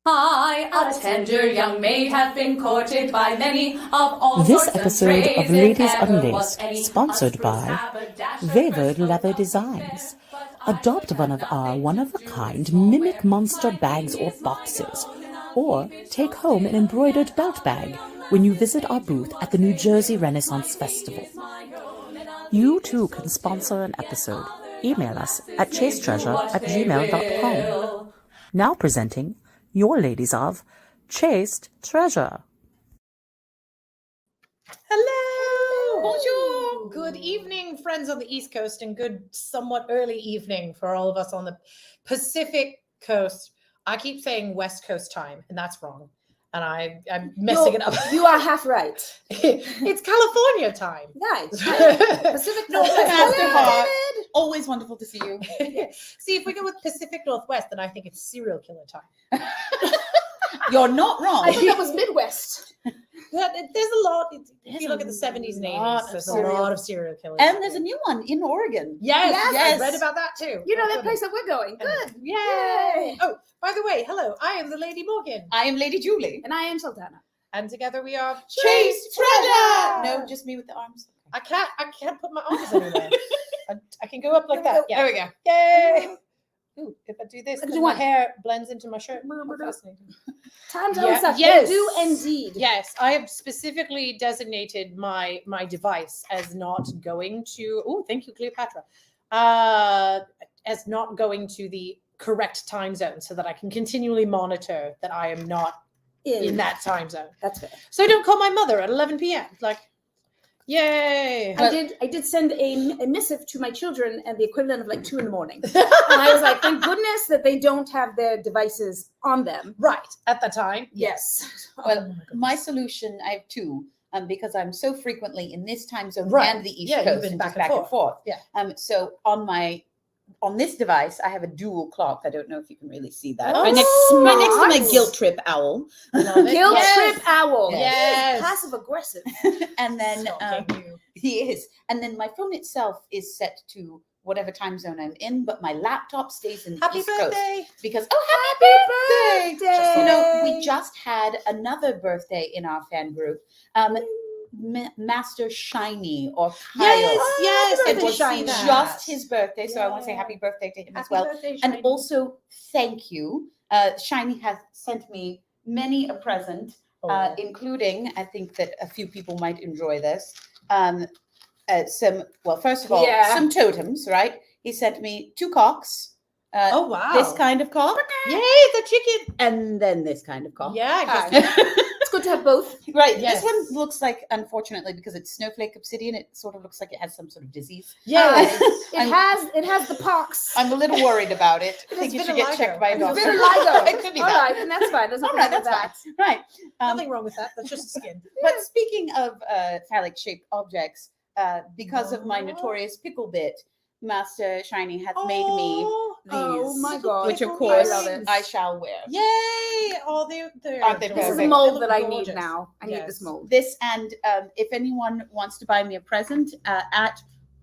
I, a tender young maid, have been courted by many of all This sorts episode and of trades. Ladies If ever was Unlaced, any sponsored unscrew by haberdasher, Faire first Leather coat Designs. but I Adopt would one have of our nothing one-of-a-kind to do with mimic smallware. monster My bags name or is my boxes, own, and I'll or keep it take so home an tailored embroidered that belt I'll bag be when you unless visit our they do booth at what the New they Jersey will. Renaissance My name Festival. is my own, and I'll You keep it too so can sponsor an still. Yet episode. other young Email us lasses at may do what they chasetreasure@gmail.com. will. Now presenting your ladies of Chaste Treasure. Hello! Bonjour! Good evening, friends on the East Coast, and good somewhat early evening for all of us on the Pacific Coast. I keep saying West Coast time, and that's wrong. And I'm messing it up. You are half right. It's California time. Nice. Pacific Northwest. Master Heart. David. Always wonderful to see you. See, if we go with Pacific Northwest, then I think it's serial killer time. You're not wrong. I think that was Midwest. There's a lot. If There's you look a at the 70s and lot 80s, of there's a serial- lot of serial killers. And there's a new one in Oregon. Yes, Yes. I read about that too. You know Oh, that goodness. place that we're going. Good. Yay! Yay. Oh, by the way, hello. I am the Lady Morgan, I am Lady Julie. And I am Sultana. and together we are. Chaste Treasure! No, just me with the arms. I can't put my arms anywhere. I can go up like There that. we Yeah. There we go. Yay! Ooh, if I do this, Look at then you my want. hair blends into my shirt. How fascinating. Time's Yeah, own stuff. yes. They do indeed. Yes, I have specifically designated my device as not going to. Oh, thank you, Cleopatra. As not going to the correct time zone, so that I can continually monitor that I am not in that time zone. That's fair. So I don't call my mother at 11 p.m. Like, yay! I did send a missive to my children and the equivalent of like 2 a.m. And I was like, thank goodness that they don't have their devices on them. Right at the time. Yes. Oh Well, my goodness. my solution, I have two. Because I'm so frequently in this time zone Right. and the East Yeah, you've Coast, been and back just and back and forth. Yeah. So on this device, I have a dual clock. I don't know if you can really see that. Oh, right next to my smart. guilt trip owl. Love it. Guilt Yes. trip owl. Yes. Passive aggressive. And then Stalking you. he is. And then my phone itself is set to whatever time zone I'm in, but my laptop stays in the Happy East Coast. birthday! Because happy birthday! Birthday. You know, we just had another birthday in our fan group. Master Shiny or Kyle. Yes, happy It birthday, was Shiny. just his birthday, so I want to say Yeah. happy birthday to him as Happy well. birthday, And Shiny. also, thank you. Shiny has sent me many a present, Oh. including, I think that a few people might enjoy this. First of all, Yeah. some totems, right? He sent me 2 cocks. Oh wow! This kind of cock, Yay, the chicken! and then this kind of cock. Yeah, Hi. just, It's good to have both. Right. Yes. This one looks like, unfortunately, because it's snowflake obsidian, it sort of looks like it has some sort of disease. yes. It has the pox. I'm a little worried about it. I It think is you should get vitiligo. checked by a It's doctor. Vitiligo. It could be All that. right, and that's fine. There's All nothing right, wrong with that's that. fine. Right. Nothing wrong with that. That's just skin. But speaking of phallic shaped objects, because of my notorious pickle bit, Master Shiny has made me these, Oh my God. which of Pickle course I love it. I shall wear. Yay! Oh, they're Aren't they This is perfect? a They mold look that I gorgeous. need now. I need Yes. this mold. This and if anyone wants to buy me a present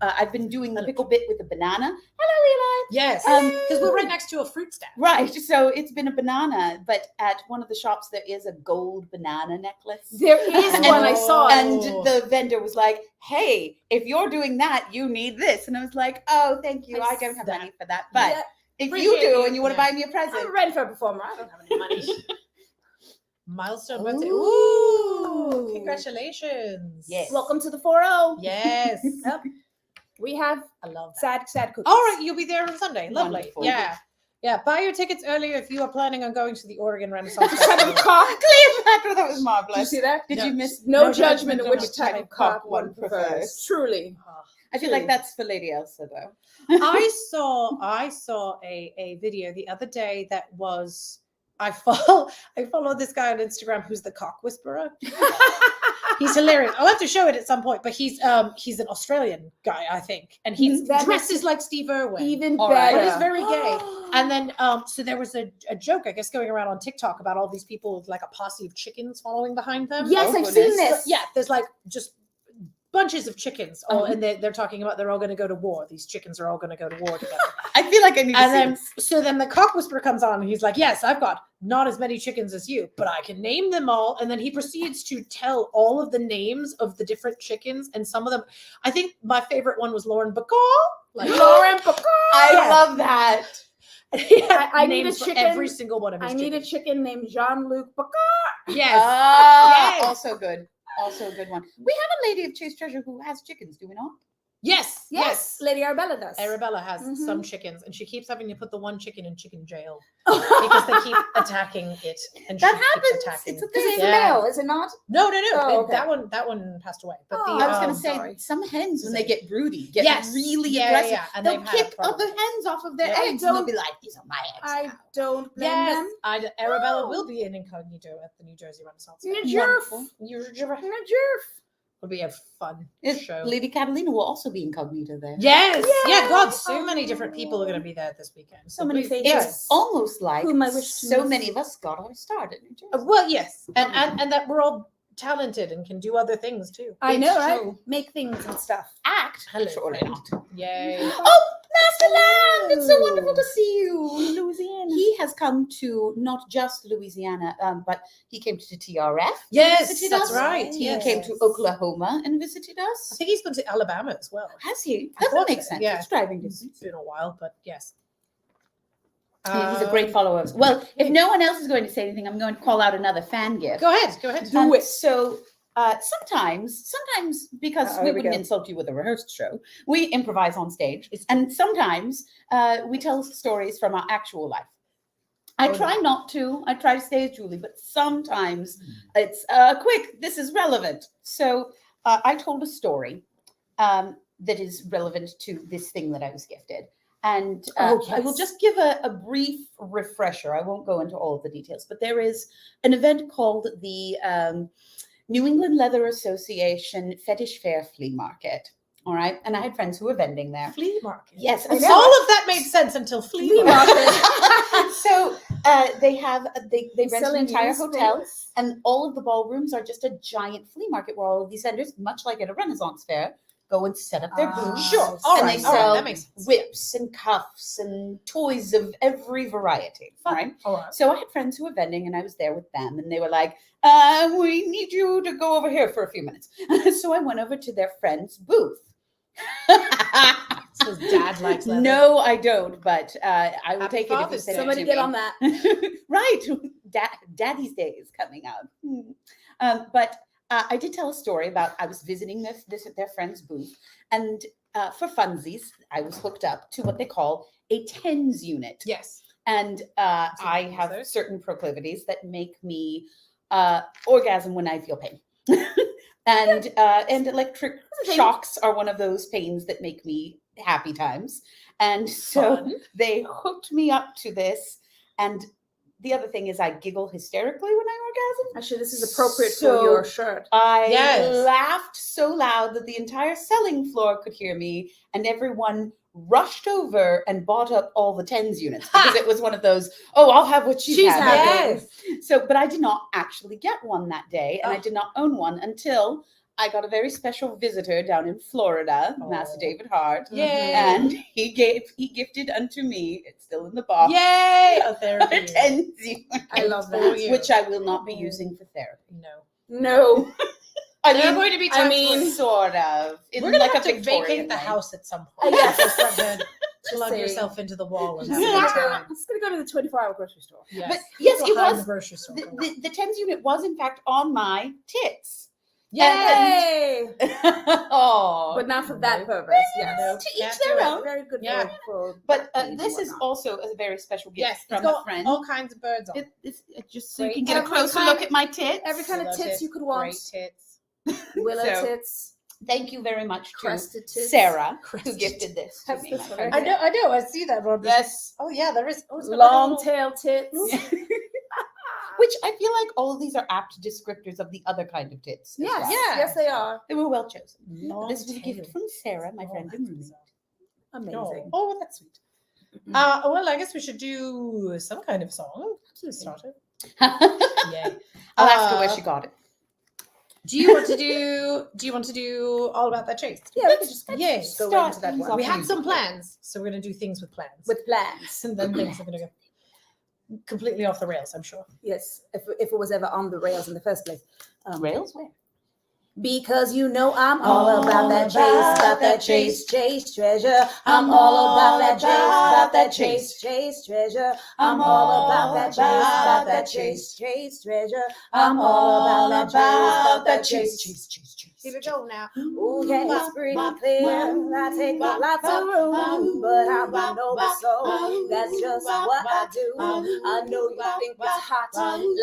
I've been doing the pickle bit with the banana. Hello, Yes, Um, because we're right next to a fruit stand. Eli. Right. So it's been a banana, but at one of the shops there is a gold banana necklace. There is And- one I saw. And the vendor was like, "Hey, if you're doing that, you need this." And I was like, "Oh, thank you. I don't have That- money for that, but Yeah, if you appreciate do you. and you want to Yeah. buy me a present, I'm ready for a performer. I don't have any money. Milestone birthday. Ooh. Ooh, congratulations. Yes. Welcome to the 4-0. Yes. Yep. We have I love that. sad cookies. All right, you'll be there on Sunday. Lovely. Wonderful. Yeah. Yeah. Buy your tickets earlier if you are planning on going to the Oregon Renaissance Which type Festival. of cock? Cleopatra, that was Did you marvelous. see that? Did No. you miss? No judgment on which type of cock cock one prefers. Truly. Oh. I feel like that's for Lady Elsa, though. I saw a video the other day that was I follow this guy on Instagram who's the cock whisperer. He's hilarious. I'll have to show it at some point, but he's an Australian guy, I think, and he That dresses makes it like Steve Irwin. Even All right. better. But he's very gay. And then so there was a joke, I guess, going around on TikTok about all these people with like a posse of chickens following behind them. Yes, Oh, I've seen goodness. this. Yeah, there's like just bunches of chickens, all, and they're talking about they're all going to go to war. These chickens are all going to go to war together. I feel like I need to And see then, this. so then the cock whisperer comes on and he's like, yes, I've got not as many chickens as you, but I can name them all. And then he proceeds to tell all of the names of the different chickens. And some of them, I think my favorite one was Lauren Bacall. Like Lauren Bacall. I love that. I need a names for chicken. every single one of his I need a chickens. chicken named Jean-Luc Bacall. Yes. Ah, Yes. also good. Also a good one. We have a lady of Chaste Treasure who has chickens, do we not? Yes. Yes, Lady Arabella does. Arabella has Mhm. some chickens, and she keeps having to put the one chicken in chicken jail because they keep attacking it, and That she happens. keeps attacking It's a it. Because it's thing. a Yeah. male, is it not? No. Oh, okay. That one passed away. But Oh, the I was going um, to say, sorry. some hens, when they Say- get broody, get Yes. really Yeah, aggressive. yeah, and They'll they've had a kick problem. other hens off of their Yeah. eggs, and they'll be like, these are my eggs. I now." don't blame yes, them. Arabella Oh. will be an incognito at the New Jersey Renaissance Fair. Nerf. Nerf. It'll be a fun show. Lady Catalina will also be incognito there. Yes. Yeah. God, so Oh. many different people are going to be there this weekend. So many please- faces. It's almost like Whom I wish to so miss. many of us got our start at New Jersey. Well, yes, and that we're all talented and can do other things too. I It's know, right? true. Make things and stuff. Act. Hello, Surely friend. not. Yay. Oh, Master Land! It's so wonderful to see you. Louisiana. He has come to not just Louisiana, but he came to TRF. Yes, visited that's us. right. He Yes. came to Oklahoma and visited I us. think he's been to Alabama as well. Has he? I That thought makes so, sense. yeah. It's driving It's distance. been a while, but yes. He's a great follower. Well, if no one else is going to say anything, I'm going to call out another fan gift. Go ahead. Go ahead. Do it. So sometimes because Uh-oh, we here we wouldn't go. insult you with a rehearsed show, we improvise on stage, and sometimes we tell stories from our actual life. I Oh, try not to. I try to stay as Julie, but sometimes it's quick. This is relevant. So I told a story that is relevant to this thing that I was gifted. And I will yes. just give a brief refresher. I won't go into all of the details, but there is an event called the New England Leather Association Fetish Fair Flea Market. All right. And I had friends who were vending there. Flea market. Yes. I and know. so- All of that made sense until flea market. so they rent an Selling entire used hotel, things. and all of the ballrooms are just a giant flea market where all of these vendors, much like at a Renaissance fair, go and set up their Ah, booths. Sure. All and right. they All right. sell That makes sense. whips and cuffs and toys of every variety. Fun. Right. All right. So I had friends who were vending, and I was there with them, and they were like, "We need you to go over here for a few minutes." So I went over to their friend's booth. So dad likes leather. No, I don't, but I will Happy take it if you Father's send Day. it Somebody to get me. on that. Right. Daddy's Day is coming up. But I did tell a story about I was visiting their friend's booth, and for funsies, I was hooked up to what they call a TENS unit. Yes. And what I it have is. certain proclivities that make me orgasm when I feel pain. and electric shocks are one of those pains that make me happy times. And so Fun. they hooked me up to this. And the other thing is I giggle hysterically when I orgasm. Actually, this is appropriate So- for your shirt. I Yes. laughed so loud that the entire selling floor could hear me, and everyone rushed over and bought up all the TENS units because it was one of those, oh, I'll have what she's having. Yes. So, but I did not actually get one that day, and I Oh. did not own one until I got a very special visitor down in Florida, Master Oh. David Hart, Yay. and he gifted unto me. It's still in the box. Yay. A A therapy. TENS unit, I love For that. you. which I will not be using for therapy. No. No. I There are mean, going to be I times mean, when sort of. In we're going like to have a to Victorian vacate the way. house at some point. Yes. Just have to plug saying. yourself into the wall and Just have a good gonna time. go, just gonna go to the 24-hour grocery store. Yes. But yes, it Behind was. the grocery store. The TENS unit was in fact on my tits. Yay. Yay! Oh, But not for that purpose. Yes. No, to each can't their do it. own. Very good Yeah. for But back pain this and is whatnot. also a very special gift Yes. It's from a got friend. all kinds of birds on. It's just so you Great. can get a Every closer kind- look at my tits. every kind of Love tits it. you could want. Great tits. Willow So, tits, Thank you very much to crested tits. Sarah who Crested gifted this to That's me. this my one friend. right I know. I see that one. Yes. Oh yeah, there is. Oh, it's got like a Long little- tail tits. Which I feel like all of these are apt descriptors of the other kind of tits. as Yes, well. Yeah. yes, they are. They were well chosen. Long This was a tail. gift from Sarah, my Oh, friend and roommate. Amazing. Oh, that's sweet. Well, I guess we should do some kind of song to start it. Yay. I'll ask her where she got it. Do you want to do all about that chase? Yeah, we could just Yes. go Start into that things one. off. We had some plans, so we're going to do things with plans. With plans. And then things are going to go completely off the rails, I'm sure. Yes, if it was ever on the rails in the first place. Rails where? Because you know I'm all about that chase treasure. I'm all about that chase treasure. I'm all about that chase treasure. I'm all about that chase. Here we go now. Oh, yeah, it's pretty clear. I take up lots of room, but I'm an so that's just what I do. I know you think it's hot,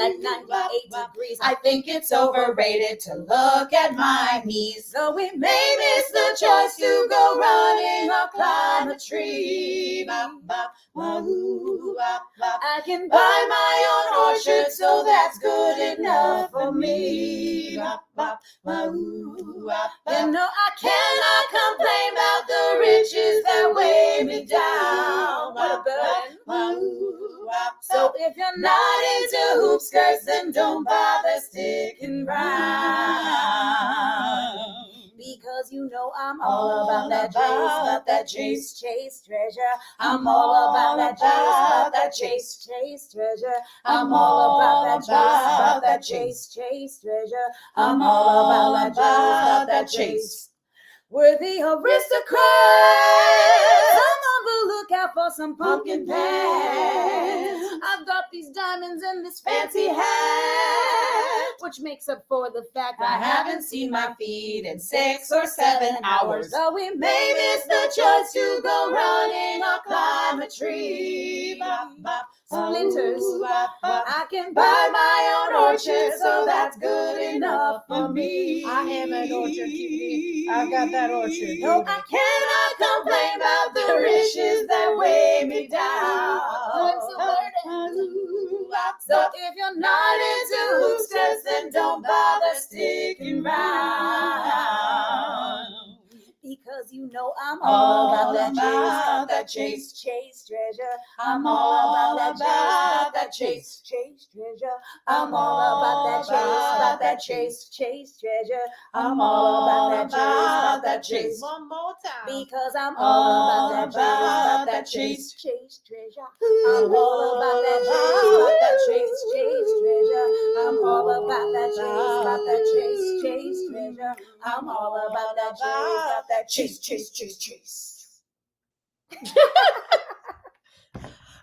like 98 degrees. I think it's overrated to look at my knees. So we may miss the choice to go running or climb a tree. I can buy my own orchard, so that's good enough for me. You know I cannot complain about the riches that weigh me down. What a burden. So if you're not into hoop skirts, then don't bother sticking around. Because you know I'm all about that chase treasure. I'm all about that chase treasure. I'm all about that chase treasure. I'm all about that chase. Worthy aristocrats, I'm on the lookout for some pumpkin pants. I've got these diamonds and this fancy hat, which makes up for the fact I haven't seen my feet in 6 or 7 hours. So we may miss the choice to go running or climb a tree. Splinters, I can buy my own orchard, so that's good enough for me. I am an orchard cutie. I've got that orchard. No, I cannot complain about the riches that weigh me down. So if you're not into hoop skirts, then don't bother sticking around. Because you know I'm all about that chase treasure. I'm all about that chase treasure. I'm all about that chase treasure. I'm all about that chase. One more time. Because I'm all about that chase treasure. I'm all about that chase treasure. I'm all about that chase treasure. I'm all about that chase.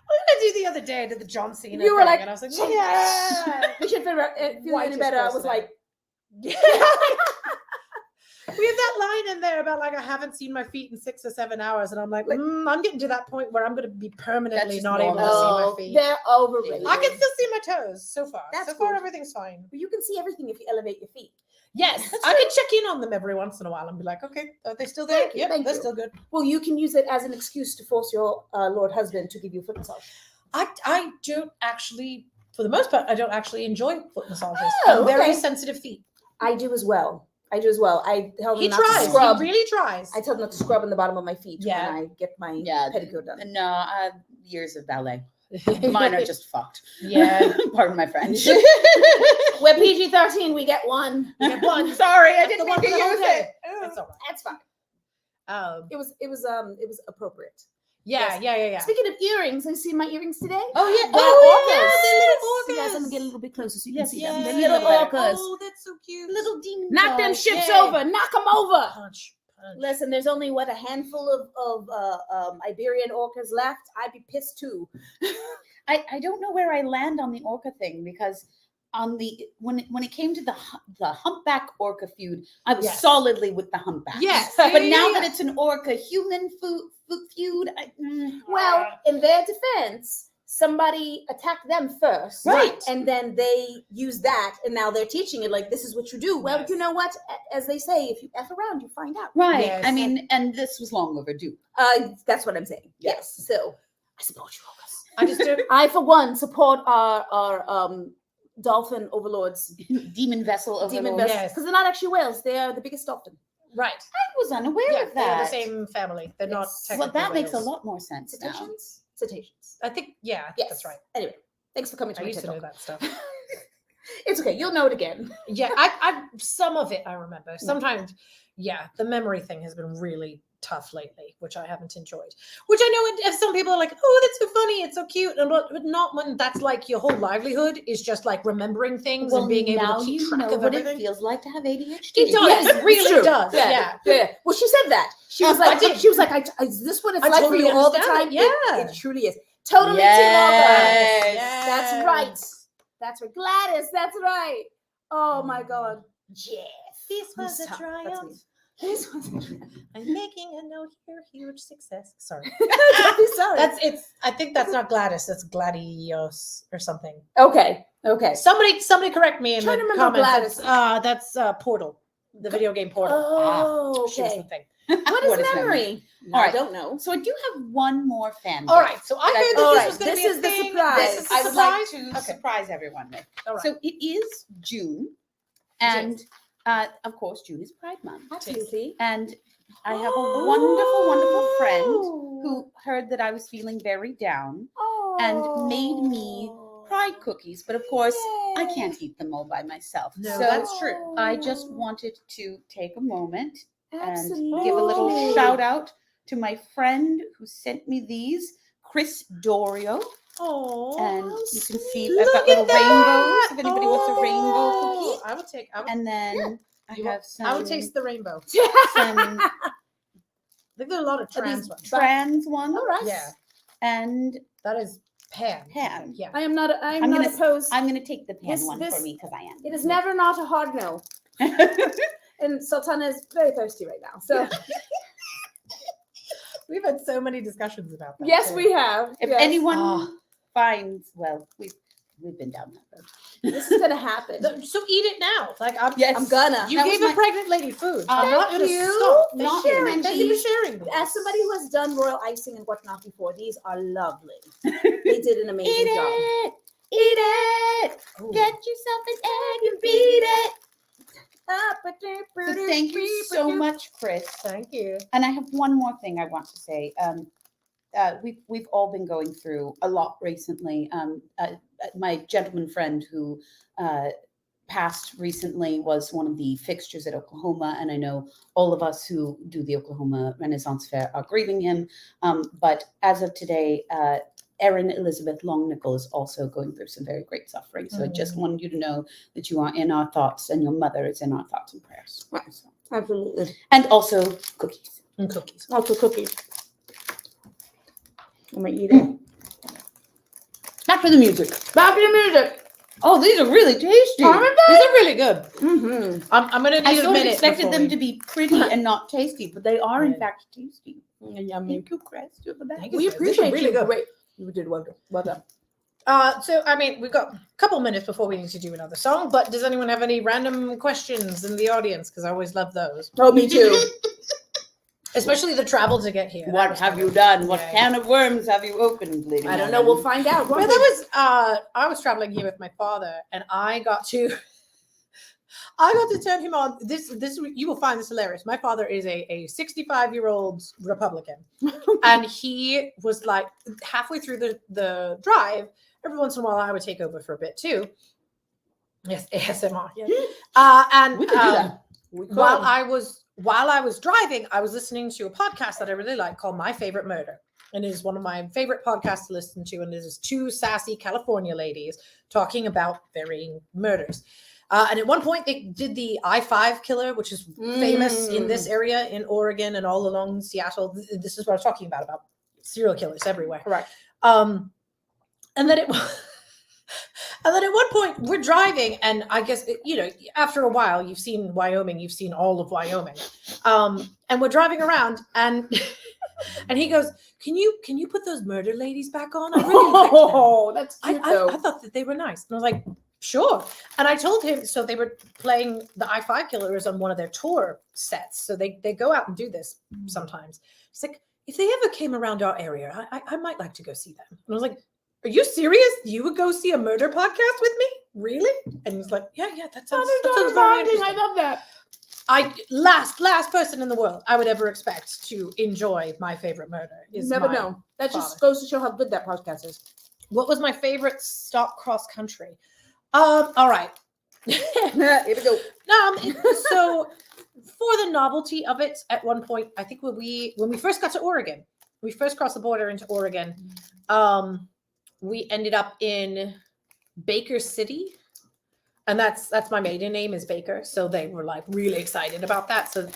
What did I do the other day? I did the John Cena You were thing, like, and I was like, chase. yeah. We should feel any Whitest better. I was person. like, We have that line in there about like I haven't seen my feet in 6 or 7 hours, and I'm like, I'm getting to that point where I'm going to be permanently just not able to normal. see my feet. they're overrated. I can still see my toes so far. That's so far, good. everything's fine. But you can see everything if you elevate your feet. Yes, I can check in on them every once in a while and be like, okay, are they still there? Thank you, Yep, thank they're you. still good. Well, you can use it as an excuse to force your Lord husband to give you a foot massage. I don't actually, for the most part, I don't actually enjoy foot massages. Oh, I'm very okay. sensitive feet. I do as well. I tell He them not tries. to scrub. He really tries. I tell them not to scrub on the bottom of my feet Yeah. when I get my Yeah. pedicure done. No, years of ballet. Mine are just fucked. Yeah. Pardon my French. We're PG-13. We get one. You get one. Sorry, I The didn't one mean to for the whole use day. it. It's all right. That's fine. It was appropriate. Yeah, Yes. yeah. Speaking of earrings, have you seen my earrings today? Oh yeah. They're Oh, orcas. yeah, the little You guys, orcas. let me get a little bit closer so you Yes, can see them. yes. They're little orcas. Oh, that's so cute. Little demon. Knock them dogs. ships Yay. over. Knock them over. Punch. Listen, there's only a handful of Iberian orcas left. I'd be pissed too. I don't know where I land on the orca thing because on the when it came to the humpback orca feud, I was Yes. solidly with the humpback. Yes. But Yeah, now yeah. that it's an orca human feud, Well, in their defense, somebody attacked them first. Right. And then they use that, and now they're teaching it like, this is what you do. Well, Yes. you know what? As they say, if you F around, you find out. right. Yes. I mean, and this was long overdue. That's what I'm saying. Yes. So I support you, orcas. I just don't. I, for one, support our dolphin overlords, Demon vessel of demon overlord. vessels, Yes. because they're not actually whales. They are the biggest dolphin. Right. I was unaware Yeah, of they're that. the same family. They're not. Yes. Well, technically that makes a whales. lot more sense now. Cetaceans? Cetaceans. I think. Yeah. I think Yes. That's right. Anyway, thanks for coming to I my used to TED know Talk. that stuff. It's okay. You'll know it again. Yeah, I some of it I remember. Sometimes, yeah, the memory thing has been really tough lately, which I haven't enjoyed. Which I know if some people are like, oh, that's so funny, it's so cute, and but not when that's like your whole livelihood is just like remembering things and being able now to keep you track know of what everything. it feels like to have ADHD. It does. Yes, It really true. does. Yeah. Well, she said that. She was I like, did. she was like, is this what it's I like totally for you all the understand time? it. Yeah. It truly is. Totally Yes. Team Olga. That's right. That's right. Gladys, that's right. Oh my God. Jeff. This was a Stop. That's me. triumph. This was I'm making a note here, huge success. Sorry. Don't be sorry. I think that's not Gladys, that's Gladios or something. Okay. Okay. Somebody correct me in Trying the to remember comments. Gladys. That's Portal, the video game Portal. Oh, She was the okay. thing. What is memory? All I right. don't know. So I do have one more fan. All right, so I That- heard that All this right, was going to this be a is the thing. surprise. This is the I would like surprise? to Okay. surprise everyone with. All right. So it is June, and of course June is Pride Month, Absolutely. and I have a wonderful, wonderful friend who heard that I was feeling very down and made me pride cookies, but of course I can't eat them all by myself. No, so that's true. I just wanted to take a moment Absolutely. and give a little shout out to my friend who sent me these, Chris Dorio. Oh, And you can see Look I've got at little that! rainbows. If anybody wants a rainbow Oh, cookie. I would take. And then I You have want- some. I would taste the rainbow. some I think there are a lot of are trans these ones. trans ones. All right. Yeah, And that is pan. Pan. Yeah. I am not. I'm I'm not gonna- opposed. I'm going to take the pan This- one this- for me because I am. It is never not a hard no. And Sultana is very thirsty right now. So We've had so many discussions about that. yes, too. we have. If Yes. anyone Ah. finds, well, we've been down that road. This is gonna happen. So eat it now. Like I'm. Yes. I'm gonna. You That gave was a my- pregnant lady food. I'm not Thank going to you. stop. For Not sharing Thank you for these. sharing. these. As somebody who has done royal icing and whatnot before, these are lovely. They did an amazing Eat job. it. Eat it. Ooh. Get yourself an egg and beat it. So thank you so much, Chris. Thank you. And I have one more thing I want to say. We've all been going through a lot recently. My gentleman friend who passed recently was one of the fixtures at Oklahoma, and I know all of us who do the Oklahoma Renaissance Fair are grieving him. But as of today, Erin Elizabeth Longnickel is also going through some very great suffering. So I just wanted you to know that you are in our thoughts, and your mother is in our thoughts and prayers. Right. So- Absolutely. and also cookies. And cookies. Also cookies. I'm gonna eat it. Back to the music. Back to the music. Oh, these are really tasty. These are really good. Mm-hmm. I'm going to I need a sort of minute. expected before them we- to be pretty and not tasty, but they are in Yeah. fact tasty. Yummy. Thank you, Chris. You're the best. Thank you. We These are appreciate really you. good. Great. You did well. Well done. So, I mean, we've got a couple minutes before we need to do another song, but does anyone have any random questions in the audience? Because I always love those, Oh, me too. especially the travel to get here. That What was have kind you of- done? What Yeah. can of worms have you opened, lady? I don't know. We'll find out. Well, won't that we? was I was traveling here with my father, and I got to turn him on. This you will find this hilarious. My father is a 65-year-old Republican, and he was like halfway through the drive. Every once in a while, I would take over for a bit too. Yes, ASMR. Yeah. And We could do that. We could. while I was driving, I was listening to a podcast that I really like called My Favorite Murder. And it is one of my favorite podcasts to listen to. And it is two sassy California ladies talking about varying murders. And at one point, they did the I-5 killer, which is famous in this area in Oregon and all along Seattle. This is what I was talking about serial killers everywhere. Correct. And then and then at one point we're driving, and I guess after a while you've seen Wyoming, you've seen all of Wyoming, and we're driving around, and and he goes, "Can you put those murder ladies back on? I really like them. Oh, that's cute though. I thought that they were nice." And I was like, "Sure." And I told him, so they were playing the I-5 killers on one of their tour sets, so they go out and do this sometimes. He's like, "If they ever came around our area, I might like to go see them." And I was like, "Are you serious? You would go see a murder podcast with me? Really?" And he's like, "Yeah, that sounds very interesting." I love that. Last person in the world I would ever expect to enjoy My Favorite Murder You is never my know. That just father. goes to show how good that podcast is. What was my favorite stop cross country? All right. Here we go. So for the novelty of it, at one point, I think when we first got to Oregon, we first crossed the border into Oregon, we ended up in Baker City. And that's my maiden name is Baker. So they were like really excited about that. So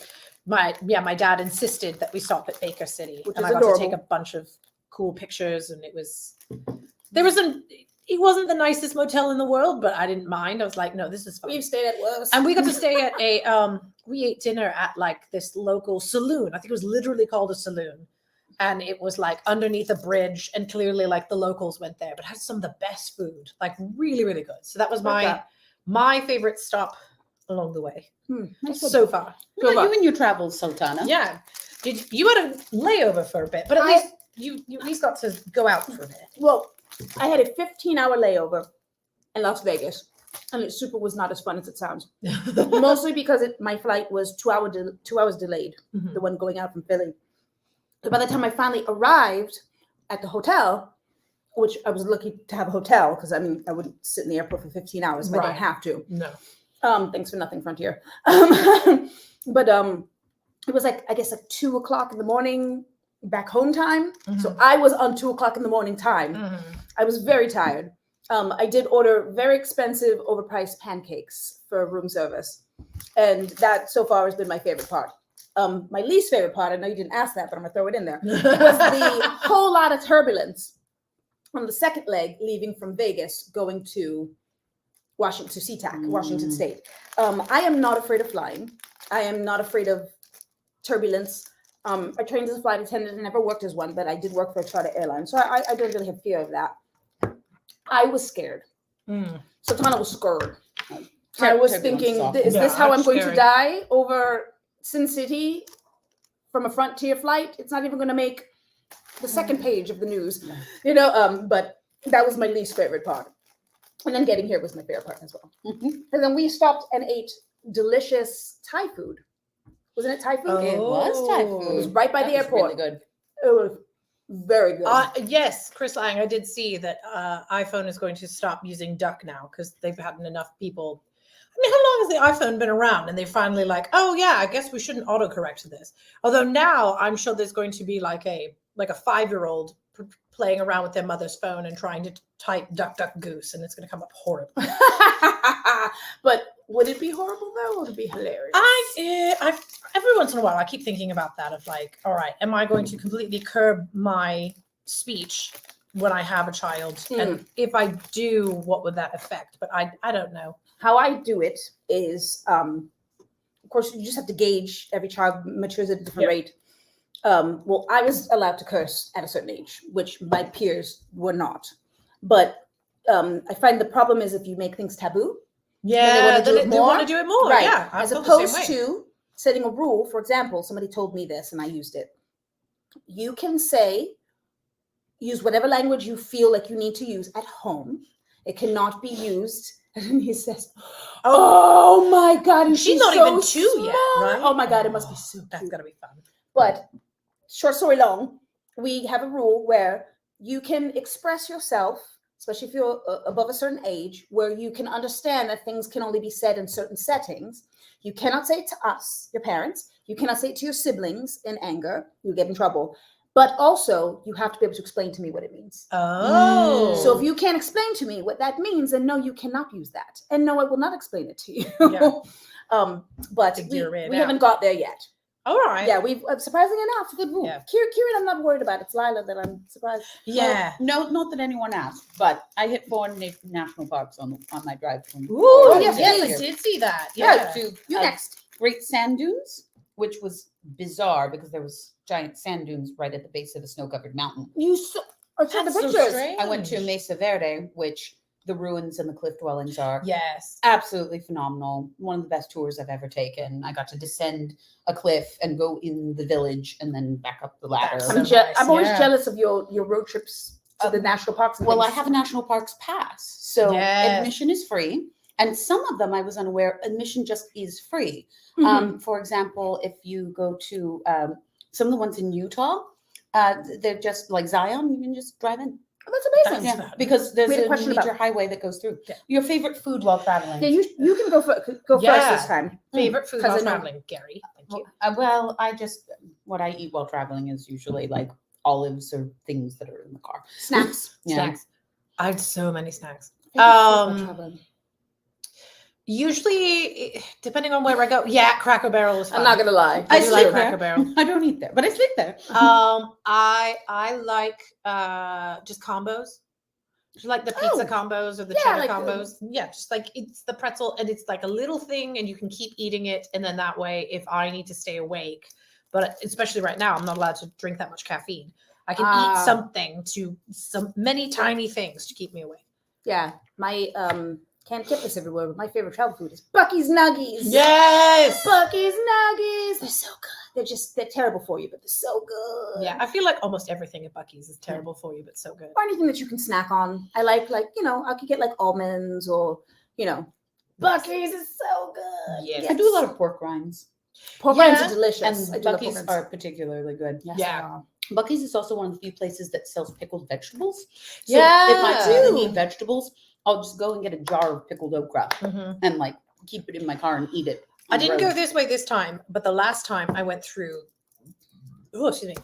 my dad insisted that we stop at Baker City. Which and is I got adorable. to take a bunch of cool pictures. And it wasn't the nicest motel in the world, but I didn't mind. I was like, no, this is fun. We've stayed at worse. And we got to stay at we ate dinner at like this local saloon. I think it was literally called a saloon. And it was like underneath a bridge, and clearly like the locals went there, but had some of the best food, like really, really good. So that was my favorite stop along the way so far. What about you and your travels, Sultana? Yeah. You had a layover for a bit, but at least you at least got to go out for a bit. Well, I had a 15-hour layover in Las Vegas, and it super was not as fun as it sounds. Mostly because my flight was 2 hours delayed, the one going out from Philly. So by the time I finally arrived at the hotel, which I was lucky to have a hotel, because I mean I wouldn't sit in the airport for 15 hours if I don't have to. No. Thanks for nothing, Frontier. But it was like I guess like 2 o'clock in the morning back home time. So I was on 2 o'clock in the morning time. I was very tired. I did order very expensive, overpriced pancakes for room service, and that so far has been my favorite part. My least favorite part, I know you didn't ask that, but I'm gonna throw it in there, was the whole lot of turbulence on the second leg leaving from Vegas going to Washington, to SeaTac, Washington State. I am not afraid of flying. I am not afraid of turbulence. I trained as a flight attendant and never worked as one, but I did work for a charter airline. So I don't really have fear of that. I was scared. Sultana was scared. I was thinking, is this how I'm going to die over Sin City from a Frontier flight? It's not even going to make the second page of the news, you know, but that was my least favorite part. And then getting here was my favorite part as well. And then we stopped and ate delicious Thai food. Wasn't it Thai food? It was Thai food. It was right by the airport. Really good. It was very good. Yes, Chris Lang, I did see that iPhone is going to stop using Duck now because they've had enough people. I mean, how long has the iPhone been around? And they finally like, oh yeah, I guess we shouldn't autocorrect this. Although now I'm sure there's going to be like a 5-year-old playing around with their mother's phone and trying to type duck, duck, goose, and it's going to come up horrible. But would it be horrible though? Would it be hilarious? I every once in a while I keep thinking about that of like, all right, am I going to completely curb my speech when I have a child? And if I do, what would that affect? But I don't know. How I do it is, of course, you just have to gauge. Every child matures at a different rate. Well, I was allowed to curse at a certain age, which my peers were not. But I find the problem is if you make things taboo. Yeah, they want to do it more. Right. Yeah, as opposed to setting a rule. For example, somebody told me this and I used it. You can use whatever language you feel like you need to use at home. It cannot be used. And he says, "Oh my God!" And she's not even 2 yet, right? Oh my God, it must be so cute. That's gotta be fun. But short story long, we have a rule where you can express yourself, especially if you're above a certain age, where you can understand that things can only be said in certain settings. You cannot say it to us, your parents. You cannot say it to your siblings in anger. You get in trouble. But also, you have to be able to explain to me what it means. Oh. So if you can't explain to me what that means, then no, you cannot use that. And no, I will not explain it to you. Yeah. But we haven't got there yet. All right. Yeah, we've surprisingly enough, good rule. Yeah. Kieran, I'm not worried about. It's Lila that I'm surprised. Yeah. No, not that anyone asked, but I hit 4 national parks on my drive from. Ooh, yes, I did see that. Yeah. To You next. Great Sand Dunes, which was bizarre because there was giant sand dunes right at the base of a snow-covered mountain. I saw the That's so pictures. strange. I went to Mesa Verde, which the ruins and the cliff dwellings are Yes. absolutely phenomenal. One of the best tours I've ever taken. I got to descend a cliff and go in the village and then back up the ladder. That's I'm always yeah. jealous of your road trips to the national parks. Well, I have a national parks pass, so Yes. admission is free. And some of them I was unaware, admission just is free. For example, if you go to some of the ones in Utah, they're just like Zion, you can just drive in. That's amazing. That's Yeah, about because there's We had a a question major about- highway that goes through. Yeah. Your favorite food while traveling? Yeah, you can go first Yeah. this time. favorite food 'Cause while I know- traveling, Gary. Thank you. Well, what I eat while traveling is usually like olives or things that are in the car. Snacks. Yeah. Snacks. I had so many snacks. Favorite food while traveling. Usually, depending on where I go, Cracker Barrel is fun. I'm not gonna lie. I I do sleep like there. Cracker Barrel. I don't eat there, but I sleep there. I like just combos. Just like the pizza Oh, combos or the yeah, cheddar like, combos. Yeah, just like it's the pretzel and it's like a little thing and you can keep eating it. And then that way, if I need to stay awake, but especially right now, I'm not allowed to drink that much caffeine. I can eat something many tiny things to keep me awake. Yeah, my can't get this everywhere, but my favorite travel food is Bucky's Nuggies. Yes. Bucky's Nuggies. They're so good. They're terrible for you, but they're so good. Yeah, I feel like almost everything at Bucky's is terrible for you, but so good. Or anything that you can snack on. I like I could get like almonds or Bucky's is so good. Yes. I do a lot of pork rinds, Pork Yeah, rinds are delicious. I and do love Bucky's pork rinds. are particularly good. Yes, Yeah. they are. Bucky's is also one of the few places that sells pickled vegetables. So Yeah. if I really Ooh. need vegetables, I'll just go and get a jar of pickled okra Mhm. and like keep it in my car and eat it. I on the didn't go road. this way this time, but the last time I went through, excuse me,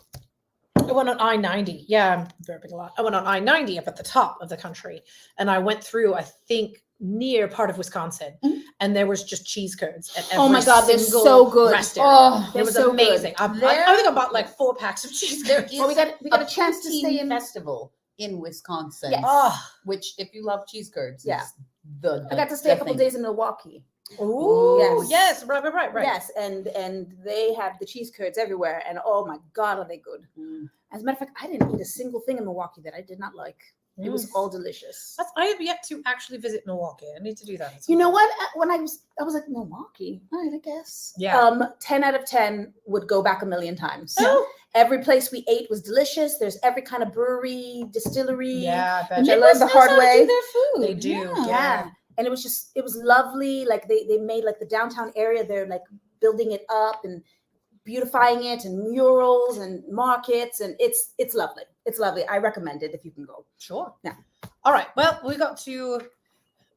I went on I-90. Yeah, I'm burping a lot. I went on I-90 up at the top of the country, and I went through, I think, near part of Wisconsin, Mhm. and there was just cheese curds at every Oh my God, they're single so good. rest area. Oh, It they're was so amazing. good. I think I bought like 4 packs of cheese There curds. is Well, we got a chance to poutine stay in. festival in Wisconsin. Yes. Oh, Which, if you love cheese curds, Yeah. is the I got to stay a the couple thing. days in Milwaukee. ooh, Yes. yes, right. Yes, and they have the cheese curds everywhere, and oh my God, are they good? Mm. As a matter of fact, I didn't eat a single thing in Milwaukee that I did not like. It was all delicious. I have yet to actually visit Milwaukee. I need to do that. at some You know point. what? When I was like Milwaukee, all right, I guess. Yeah. 10 out of 10 would go back a million times. Oh. Every place we ate was delicious. There's every kind of brewery, distillery. Yeah, I And bet I you. learned the hard way. Their food. They do, Yeah. Yeah. And it was lovely. Like they made like the downtown area, they're like building it up and beautifying it and murals and markets. And it's lovely. It's lovely. I recommend it if you can go. Sure. Yeah. All right. Well, we got to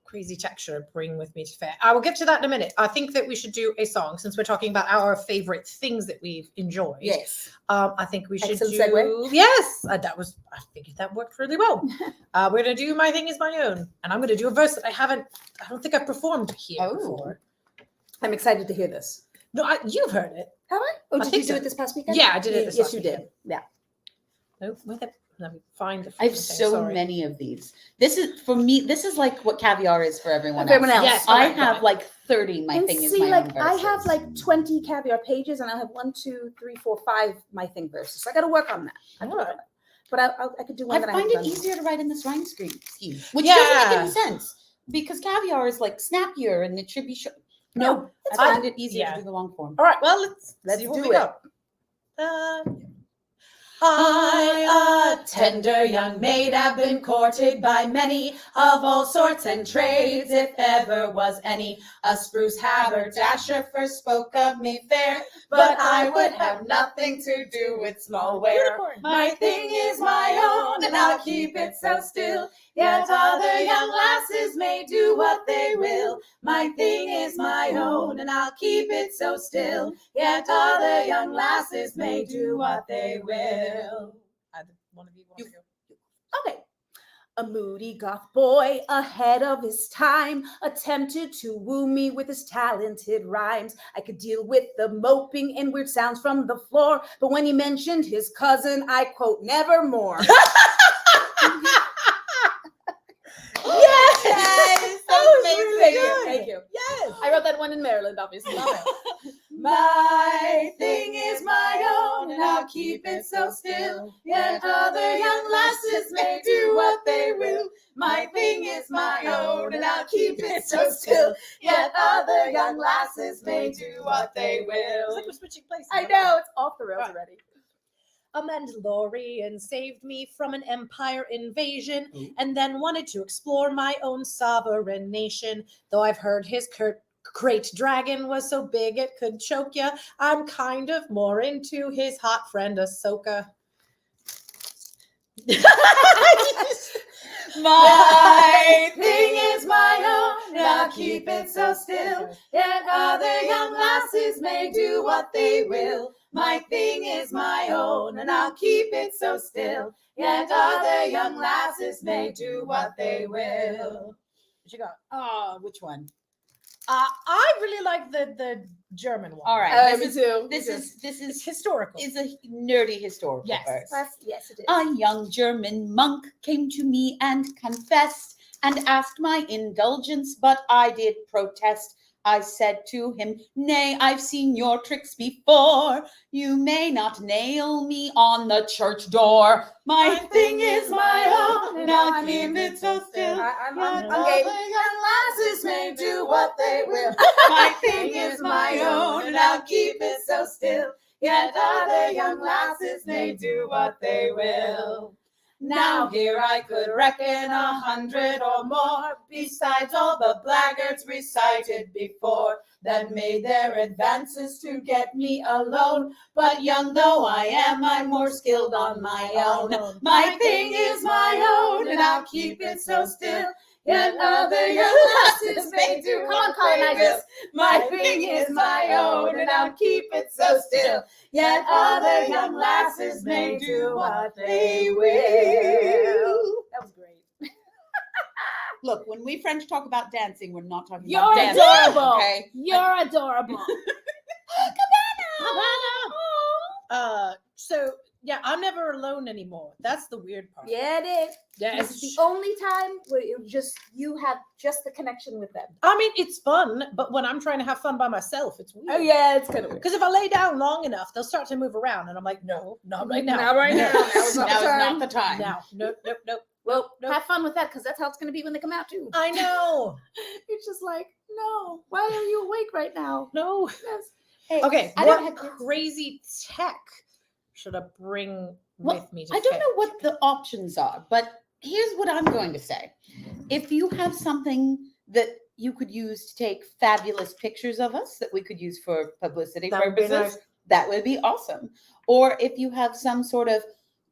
crazy texture. Bring with me to Faire. I will get to that in a minute. I think that we should do a song since we're talking about our favorite things that we've enjoyed. Yes. I think we should Excellent do. segue. Yes, I figured that worked really well. We're gonna do "My Thing Is My Own," and I'm gonna do a verse that I don't think I've performed here Oh. before. I'm excited to hear this. No, you've heard it. Have I? Oh, I did think you do so. it this past weekend? Yeah, I did it this Yes, last you weekend. did. Yeah. No, with it. Let me find the. I have freaking thing, so sorry. many of these. This is for me. This is like what caviar is for everyone For everyone else. Yes, I correct, have correct. like 30. My And thing is see, my like own I verses. have like 20 caviar pages, and I have 1, 2, 3, 4, 5 my thing verses. So I got to work on that. Alright. But I could do one I that I find haven't it done. easier to write in this rhyme scheme, which Yeah. doesn't make any sense because caviar is like snappier and it should be. No, it's I fine. find it easier Yeah. to do the long form. All right. Well, let's Let's see what do we it. got. I, a tender young maid, have been courted by many of all sorts and trades, if ever was any. A spruce haberdasher first spoke of me fair, but I would have nothing to do with small ware. My thing is my own, and I'll keep it so still. Yet other young lasses may do what they will. My thing is my own, and I'll keep it so still. Yet other young lasses may do what they will. One of you want to go? Okay. A moody goth boy ahead of his time attempted to woo me with his talented rhymes. I could deal with the moping and weird sounds from the floor, but when he mentioned his cousin, I quote, nevermore. Yes! Oh, amazing. Thank you. Yes! I wrote that one in Maryland, obviously. My thing is my own, and I'll keep it so still. Yet other young lasses may do what they will. My thing is my own, and I'll keep it so still. Yet other young lasses may do what they will. It's like we're switching places. I know, it's off the rails Right. already. A Mandalorian saved me from an empire invasion, Ooh. and then wanted to explore my own sovereign nation. Though I've heard his great dragon was so big it could choke ya, I'm kind of more into his hot friend Ahsoka. My thing is my own, and I'll keep it so still. Yet other young lasses may do what they will. My thing is my own, and I'll keep it so still. Yet other young lasses may do what they will. What you got? Oh, which one? I really like the German one. All right. Me too. This It's is historical. is a nerdy historical Yes. verse. Yes, it is. A young German monk came to me and confessed and asked my indulgence, but I did protest. I said to him, "Nay, I've seen your tricks before. You may not nail me on the church door. My thing is my own, and I'll keep it so still. I'm Yet game. other young lasses may do what they will. My thing is my own, and I'll keep it so still. Yet other young lasses may do what they will." Now here I could reckon 100 or more, besides all the blackguards recited before, that made their advances to get me alone. But young though I am, I'm more skilled on my own. My thing is my own, and I'll keep it so still. Yet other young lasses may do what they will. My thing is my own, and I'll keep it so still. Yet other young lasses may do what they will. That was great. Look, when we French talk about dancing, we're not talking You're about dancing. adorable. Okay. You're adorable. So yeah, I'm never alone anymore. That's the weird part. Yeah, it is. Yes. This is the only time where you have just the connection with them. I mean, it's fun, but when I'm trying to have fun by myself, it's weird. Oh yeah, it's kind of weird. Because if I lay down long enough, they'll start to move around, and I'm like, no, not right now. Not right now. Now is Now not is the time. not the time. Now, nope. Well, Nope. have fun with that because that's how it's going to be when they come out too. I know. It's just like, no, why are you awake right now? No. Yes. Hey, Okay, I what don't have kids. crazy tech should I bring Well, with me to I don't Faire? know what the options are, but here's what I'm going to say. If you have something that you could use to take fabulous pictures of us that we could use for publicity That would be purposes, nice. that would be awesome. Or if you have some sort of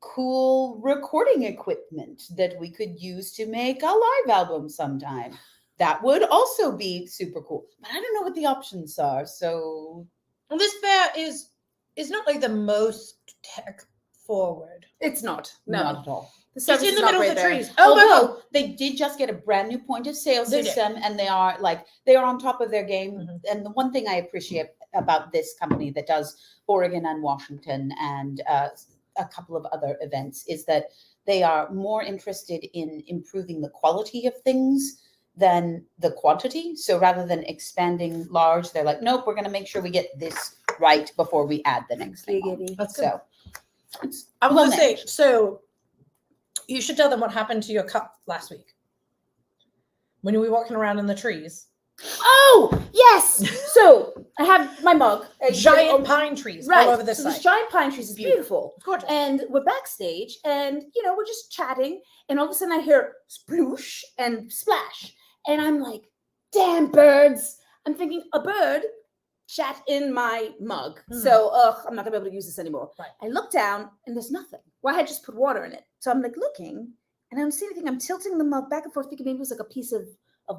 cool recording equipment that we could use to make a live album sometime, that would also be super cool. But I don't know what the options are, so Well, this Faire is not like the most tech forward. It's not. No. not at all. The It's service in is the not middle of great the there. trees. Oh, Although they did just get a brand new point of sale They did. system, and they are on top of their game. Mhm. And the one thing I appreciate about this company that does Oregon and Washington and a couple of other events is that they are more interested in improving the quality of things than the quantity. So rather than expanding large, they're like, nope, we're going to make sure we get this right before we add the next thing on. Giggity. That's good. So it's I was well going to say, managed. so you should tell them what happened to your cup last week when you were walking around in the trees. Oh, yes. So I have my mug. Giant pine trees Right. all over this so site. this giant pine trees is beautiful. Gorgeous. And we're backstage and, we're just chatting. And all of a sudden I hear sploosh and splash. And I'm like, damn birds. I'm thinking a bird shat in my mug. Hmm. So, I'm not going to be able to use this anymore. Right. I look down and there's nothing. Well, I had just put water in it. So I'm like looking and I don't see anything. I'm tilting the mug back and forth thinking maybe it was like a piece of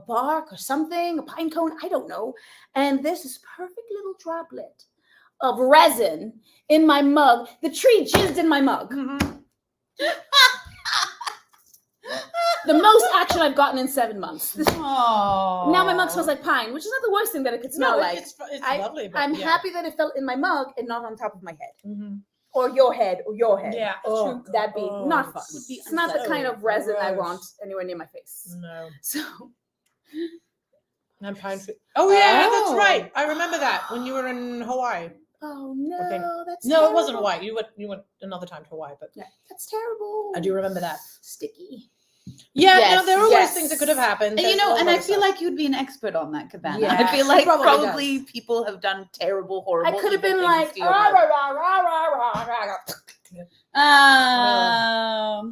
bark or something, a pine cone, I don't know. And there's this perfect little droplet of resin in my mug. The tree jizzed in my mug. Mhm. The most action I've gotten in 7 months. Oh. Now my mug smells like pine, which is not the worst thing that it could smell No, like. it's I- lovely. But I'm yeah. happy that it fell in my mug and not on top of my head. Mhm. Or your head or your head. Yeah. Oh, that'd be not fun. would be It's not the unpleasant. kind of resin I Gross. want anywhere near my face. No. So I'm pine tree. Oh yeah, Oh. that's right. I remember that when you were in Hawaii. oh Okay. no, that's No, terrible. it wasn't Hawaii. You went another time to Hawaii, but That's terrible. I do remember that. Sticky. Yeah, Yes, no, there were yes. worse things that could have happened. And, and I feel like you'd be an expert on that, Cabana. Yeah, I feel like probably probably people have done terrible, I horrible. could have evil been things like, to your rah, mug. rah, rah, rah, rah, rah, rah.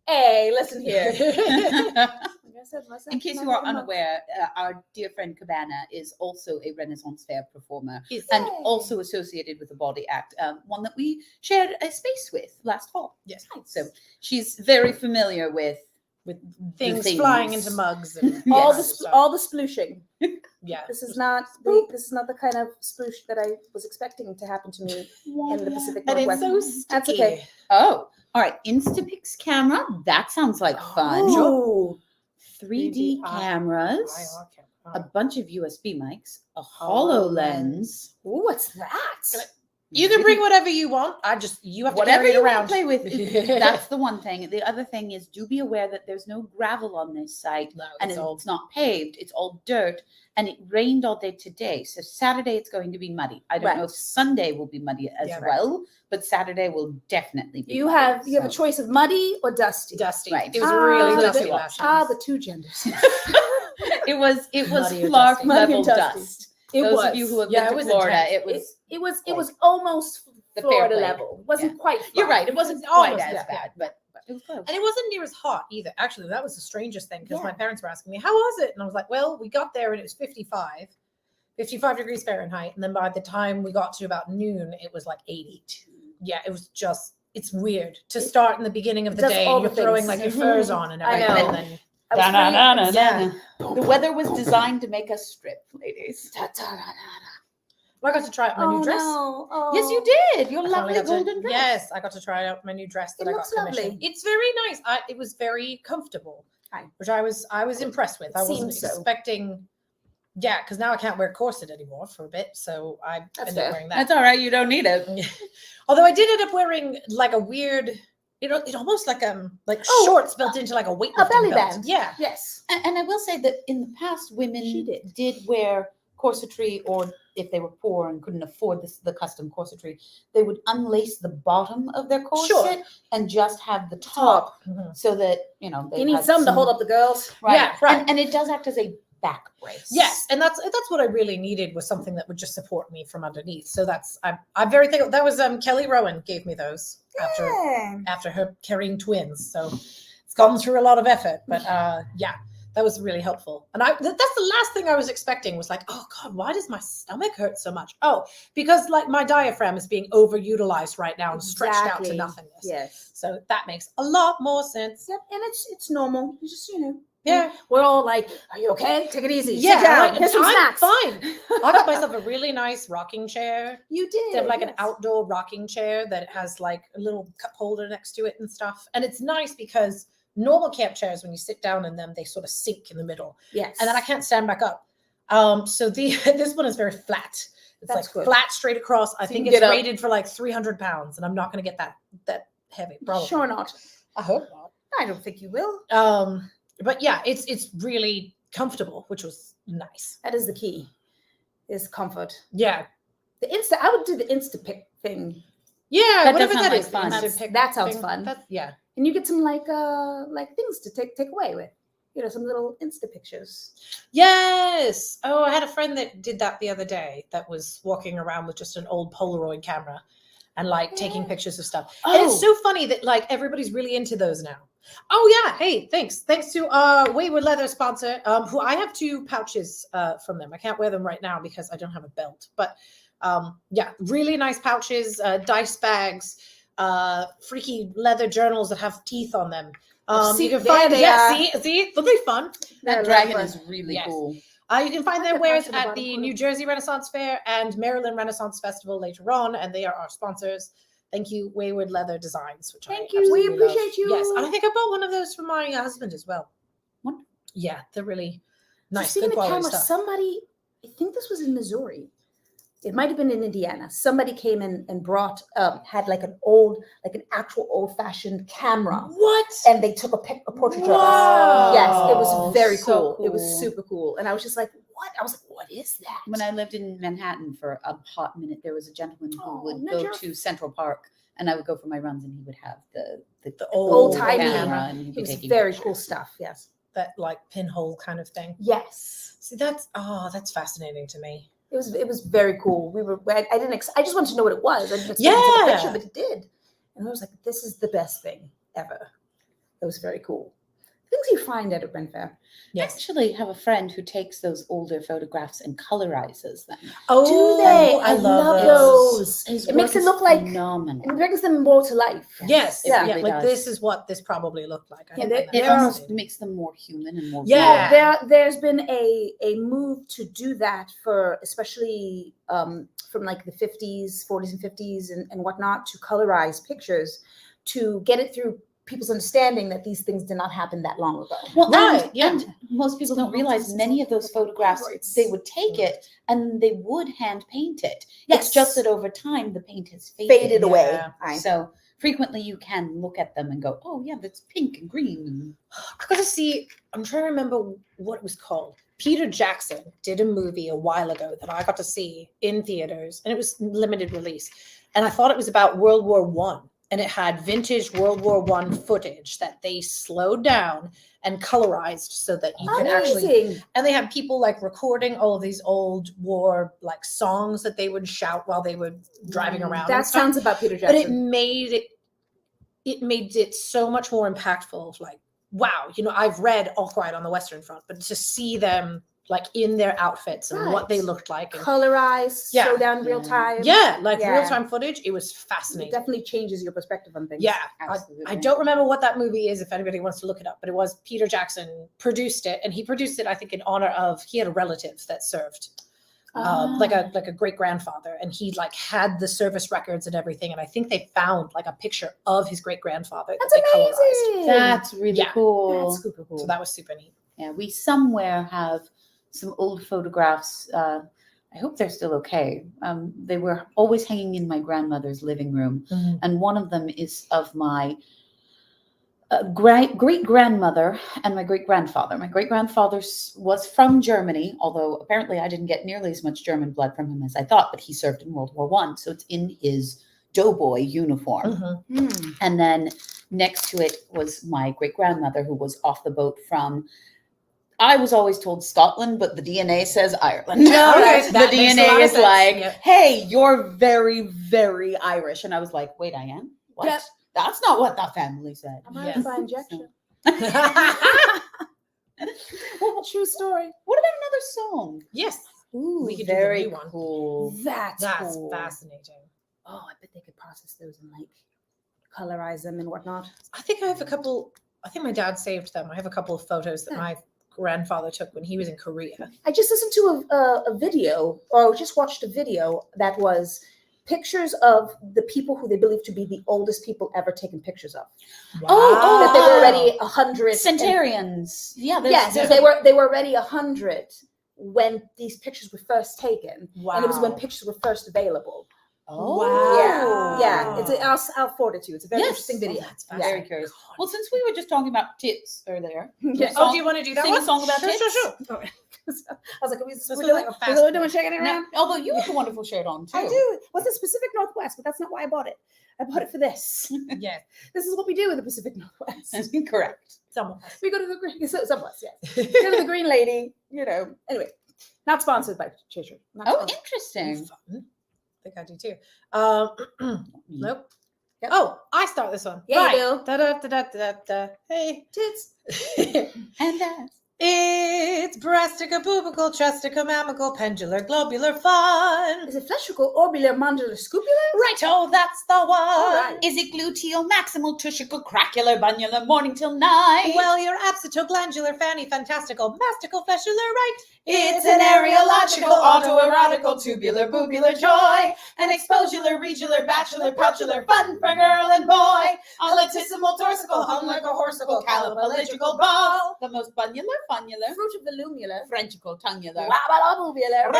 Hey, listen here. I guess In case you are unaware, our dear friend Cabana is also a Renaissance Fair performer and also associated with the Body Act, one that we shared a space with last fall. Yes. So she's very familiar with Things flying into mugs and all Yes. the splooshing. yeah. This is not the kind of sploosh that I was expecting to happen to me in the Pacific And Northwest. it's so sticky. That's okay. Oh, all right. Instapix camera. That sounds like fun. Ooh. 3D 3D cameras, a IR. bunch of USB mics, a HoloLens. Ooh, what's that? You can bring whatever you want. You have to Whatever carry it you around. want to play with. That's the one thing. The other thing is, do be aware that there's no gravel on this site, No, and it's it's not paved. It's all dirt, and it rained all day today. So Saturday it's going to be muddy. I don't know if Sunday will be muddy as Yeah, right. well, but Saturday will definitely be. You muddy, have a so. choice of muddy or dusty. dusty. Right. It was really Ah, dusty the- last time. The two genders. It was Muddy or Clark dusty. Muddy level and dusty. dust. It Those was. of you who have Yeah, been it was to Florida, intense. it was it was like almost the Florida Fairplay. level. It wasn't quite. You're fly. right. It wasn't It's quite almost as that, bad, but it was close. And it wasn't near as hot either. Actually, that was the strangest thing because Yeah. my parents were asking me, how was it? And I was like, well, we got there and it was 55 degrees Fahrenheit. And then by the time we got to about noon, it was like 82. Yeah, it was just, it's weird to start in the beginning of It the does day all and you're the throwing things. like your furs on and I everything. know. And then, I was afraid- yeah. The weather was designed to make us strip, ladies. Well, I got to try out my new dress. No. Oh. Yes, you did. Your I finally lovely got to- golden dress. Yes, I got to try out my new dress that It I got looks commissioned. lovely. It's very nice. It was very comfortable, Aye. which I was impressed with. I wasn't Seems so. expecting. Yeah, because now I can't wear corset anymore for a bit, so I That's ended up fair. wearing that. That's all right. You don't need it. Although I did end up wearing like a weird, it almost like shorts built into like a weightlifting belly belt. band. Yeah, Yes. And I will say that in the past, women She did. wear corsetry, or if they were poor and couldn't afford the custom corsetry, they would unlace the bottom of their corset Sure. and just have the top, Mhm. so that they You need had something to hold up the girls. Right. Yeah, right. And it does act as a back brace. Yes, and that's what I really needed, was something that would just support me from underneath. So I'm very thankful. That was Kelly Rowan gave me those after her carrying twins. So it's gone through a lot of effort, but yeah, that was really helpful. And that's the last thing I was expecting, was like, oh God, why does my stomach hurt so much? Oh, because like my diaphragm is being overutilized right now and stretched out to Exactly. nothingness. Yes. So that makes a lot more sense. Yep. And it's normal. You just Yeah. We're all like, are you okay? Take it easy. Yeah, Sit down. right. Here's some I'm snacks. fine. I got myself a really nice rocking chair. You did. They have like an yes. outdoor rocking chair that has like a little cup holder next to it and stuff. And it's nice because normal camp chairs, when you sit down in them, they sort of sink in the middle. Yes. And then I can't stand back up. So this one is very flat. It's That's like good. flat straight across. I So you think can it's get up. rated for like 300 pounds, and I'm not going to get that heavy. Probably. Sure not. I hope not. I don't think you will. But yeah, it's really comfortable, which was nice. That is the key. Is comfort. Yeah. I would do the Instapic thing. Yeah, That whatever does that sound is. like fun. Instant pick That sounds thing. fun. Yeah. And you get some like things to take away with. Some little Insta pictures. Yes. Oh, I had a friend that did that the other day, that was walking around with just an old Polaroid camera and like taking pictures of stuff. And it's so funny that like everybody's really into those now. Oh yeah. Hey, thanks. Thanks to Wayward Leather sponsor, who I have 2 pouches from them. I can't wear them right now because I don't have a belt. But yeah, really nice pouches, dice bags, freaky leather journals that have teeth on them. You can find see, they'll be fun. That They're dragon lovely. is really Yes. cool. You can find I their can wares pass it the at bottom the corner. New Jersey Renaissance Fair and Maryland Renaissance Festival later on, and they are our sponsors. Thank you, Wayward Leather Designs, which Thank I you. We absolutely love. appreciate you. Yes, and I think I bought one of those for my husband as well. Wonderful. Yeah, they're really So nice, speaking good of quality camera, stuff. somebody, I think this was in Missouri. It might have been in Indiana. Somebody came in and brought, had like an actual old-fashioned camera, What? and they took a portrait of us. Wow. Yes, it was very So cool. It was cool. super cool, and I was just like, "What?" I was like, "What is that?" When I lived in Manhattan for a hot minute, there was a gentleman who Oh, would no, go you're- to Central Park, and I would go for my runs, and he would have the old-timey camera, and he'd It be was taking very pictures. cool stuff. Yes. That like pinhole kind of thing. Yes. See, that's fascinating to me. It was very cool. I just wanted to know what it was. I didn't expect to take a picture, Yeah. but it did. And I was like, this is the best thing ever. It was very cool. things you find at a print fair. Yes. Actually have a friend who takes those older photographs and colorizes them. Oh, Do they? I love those. His It makes work it is look like phenomenal. it brings them more to life. Yes. it Yeah. really Like does. this is what this probably looked like. I Yeah, find that It there are- almost fascinating. makes them more human and more Yeah. real. There's been a move to do that for especially from like the 50s, 40s and 50s and whatnot, to colorize pictures to get it through people's understanding that these things did not happen that long ago. Well, Right, yeah. and most people It's don't not realize nonsense, many it's of those all photographs, Polaroids. they would take it and they would hand paint it. Yes. It's just that over time the paint has faded. Faded away. Yeah. Aye. So frequently you can look at them and go, oh yeah, that's pink and green. And I got to see. I'm trying to remember what it was called. Peter Jackson did a movie a while ago that I got to see in theaters, and it was limited release. And I thought it was about World War One, and it had vintage World War One footage that they slowed down and colorized so that you could actually. Amazing. And they had people like recording all of these old war like songs that they would shout while they were driving around. and That stuff. sounds about Peter But Jackson. it made it so much more impactful. Like, wow, I've read All Quiet on the Western Front, but to see them like in their outfits and what they Right. looked like, and Colorized, Yeah. slow down real time. yeah, like Yeah. real-time footage, it was It fascinating. definitely changes your perspective on things. Yeah, absolutely. I don't remember what that movie is if anybody wants to look it up, but it was Peter Jackson produced it, and he produced it, I think, in honor of, he had a relative that served. Like a great grandfather, and he like had the service records and everything, and I think they found like a picture of his great grandfather. That's amazing. That's really Yeah. cool. That's super cool. So that was super neat. Yeah, we somewhere have some old photographs. I hope they're still okay. They were always hanging in my grandmother's living room, and one of them is of my great grandmother and my great grandfather. My great grandfather was from Germany, although apparently I didn't get nearly as much German blood from him as I thought. But he served in World War One, so it's in his doughboy uniform. Mhm. Hmm. And then next to it was my great grandmother, who was off the boat from, I was always told Scotland, but the DNA says Ireland. No, okay, The that makes a lot DNA of is sense. like, Yep. hey, you're very, very Irish. And I was like, wait, I am? What? Yep. That's not what that family said. I'm Yes. Irish by injection. Well, True story. what about another song? Yes, Ooh, we could do the Very new one. cool. that's cool. fascinating. Oh, I bet they could process those and like colorize them and whatnot. I think I have a couple. I think my dad saved them. I have a couple of photos that Yeah. my grandfather took when he was in Korea. I just listened to a video, or just watched a video that was pictures of the people who they believe to be the oldest people ever taken pictures of. Oh, That they were wow. already 100. Centurions. Yeah. Yes, Yeah. they were already 100 when these pictures were first taken, and it was when Wow. pictures were first available. Oh. Yeah. I'll forward it to you. It's a very Yes. interesting video. Oh, that's Yeah. Very curious. Well, since we were just talking about tits earlier, Yeah. Oh, do you want to do that Sing a one? song about sure, tits? Sure. I was like, This we're was doing, like a fast we're doing one. shaking it Now, around. although you have a wonderful shirt on too. I do. What's the Pacific Northwest? But that's not why I bought it. I bought it for this. Yeah, This is what we do in the Pacific Northwest. Correct. someone. We go to the green. Somewhat, yes. We go to the Green Lady. Anyway, not sponsored by Chaste. Not Oh, sponsored. interesting. Fun. I think I do too. Nope. Yep. Oh, I start this one. Yeah, you right. do. Da, da, da, da, da, da. Hey. Tits. And that's It's breastica, boobical, chestica, mammical, pendular, globular fun. Is it fleshical, orbital, mandibular, scupular? Righto, that's the one. right. Is it gluteal, maximal, tushical, cracular, bunular, morning till night? Well, you're absitoglandular, fanny, fantastical, mastical, fleshular, right? It's an areological, autoerotical, tubular, boobular joy, an exposular, regular, bachelor, pouchular, fun for girl and boy, a latissimal, torsical, hung like a horsical, calipoligical ball, the most bunular, funular, Fruit of the lumula. Frenchical, tongular, Wabalabubular.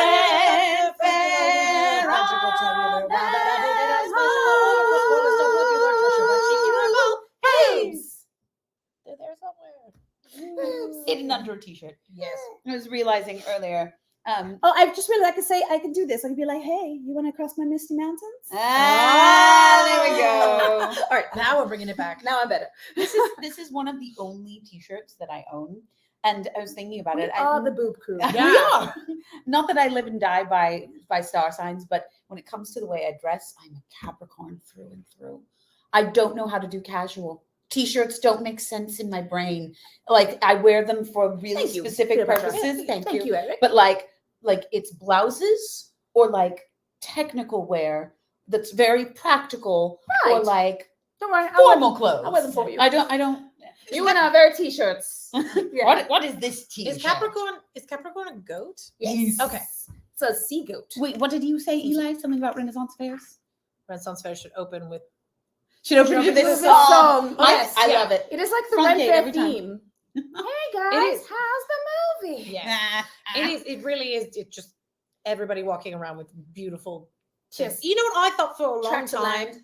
They're somewhere. hidden under a t-shirt. Yes. I was realizing earlier. Oh, I just realized I could do this. I could be like, hey, you want to cross my misty mountains? There we go. All right, now we're bringing it back. Now I'm better. This is one of the only t-shirts that I own. And I was thinking about We it. are the boob crew. We Yeah. are. Not that I live and die by star signs, but when it comes to the way I dress, I'm a Capricorn through and through. I don't know how to do casual. T-shirts don't make sense in my brain. Like I wear them for really Thank you, specific Cleopatra. purposes. Thank you. Eric. But like it's blouses or like technical wear that's very practical or Right. like Don't worry, formal clothes. I'll wear them for you. I don't. You and I wear t-shirts. Yeah. What is this T-shirt? Is Capricorn a goat? Yes. Okay. It's a sea goat. Wait, what did you say, Eli? Something about Renaissance fairs? Renaissance Fair should open with. Should open Should to open this with this song. song. I, Yes, I yeah. love it. It is like the Front Red gate Fair every time. theme. Hey It guys, is. how's the movie? Yeah. It is. It really is. It's just everybody walking around with beautiful. Yes. You know what I thought for a long Track to time? land.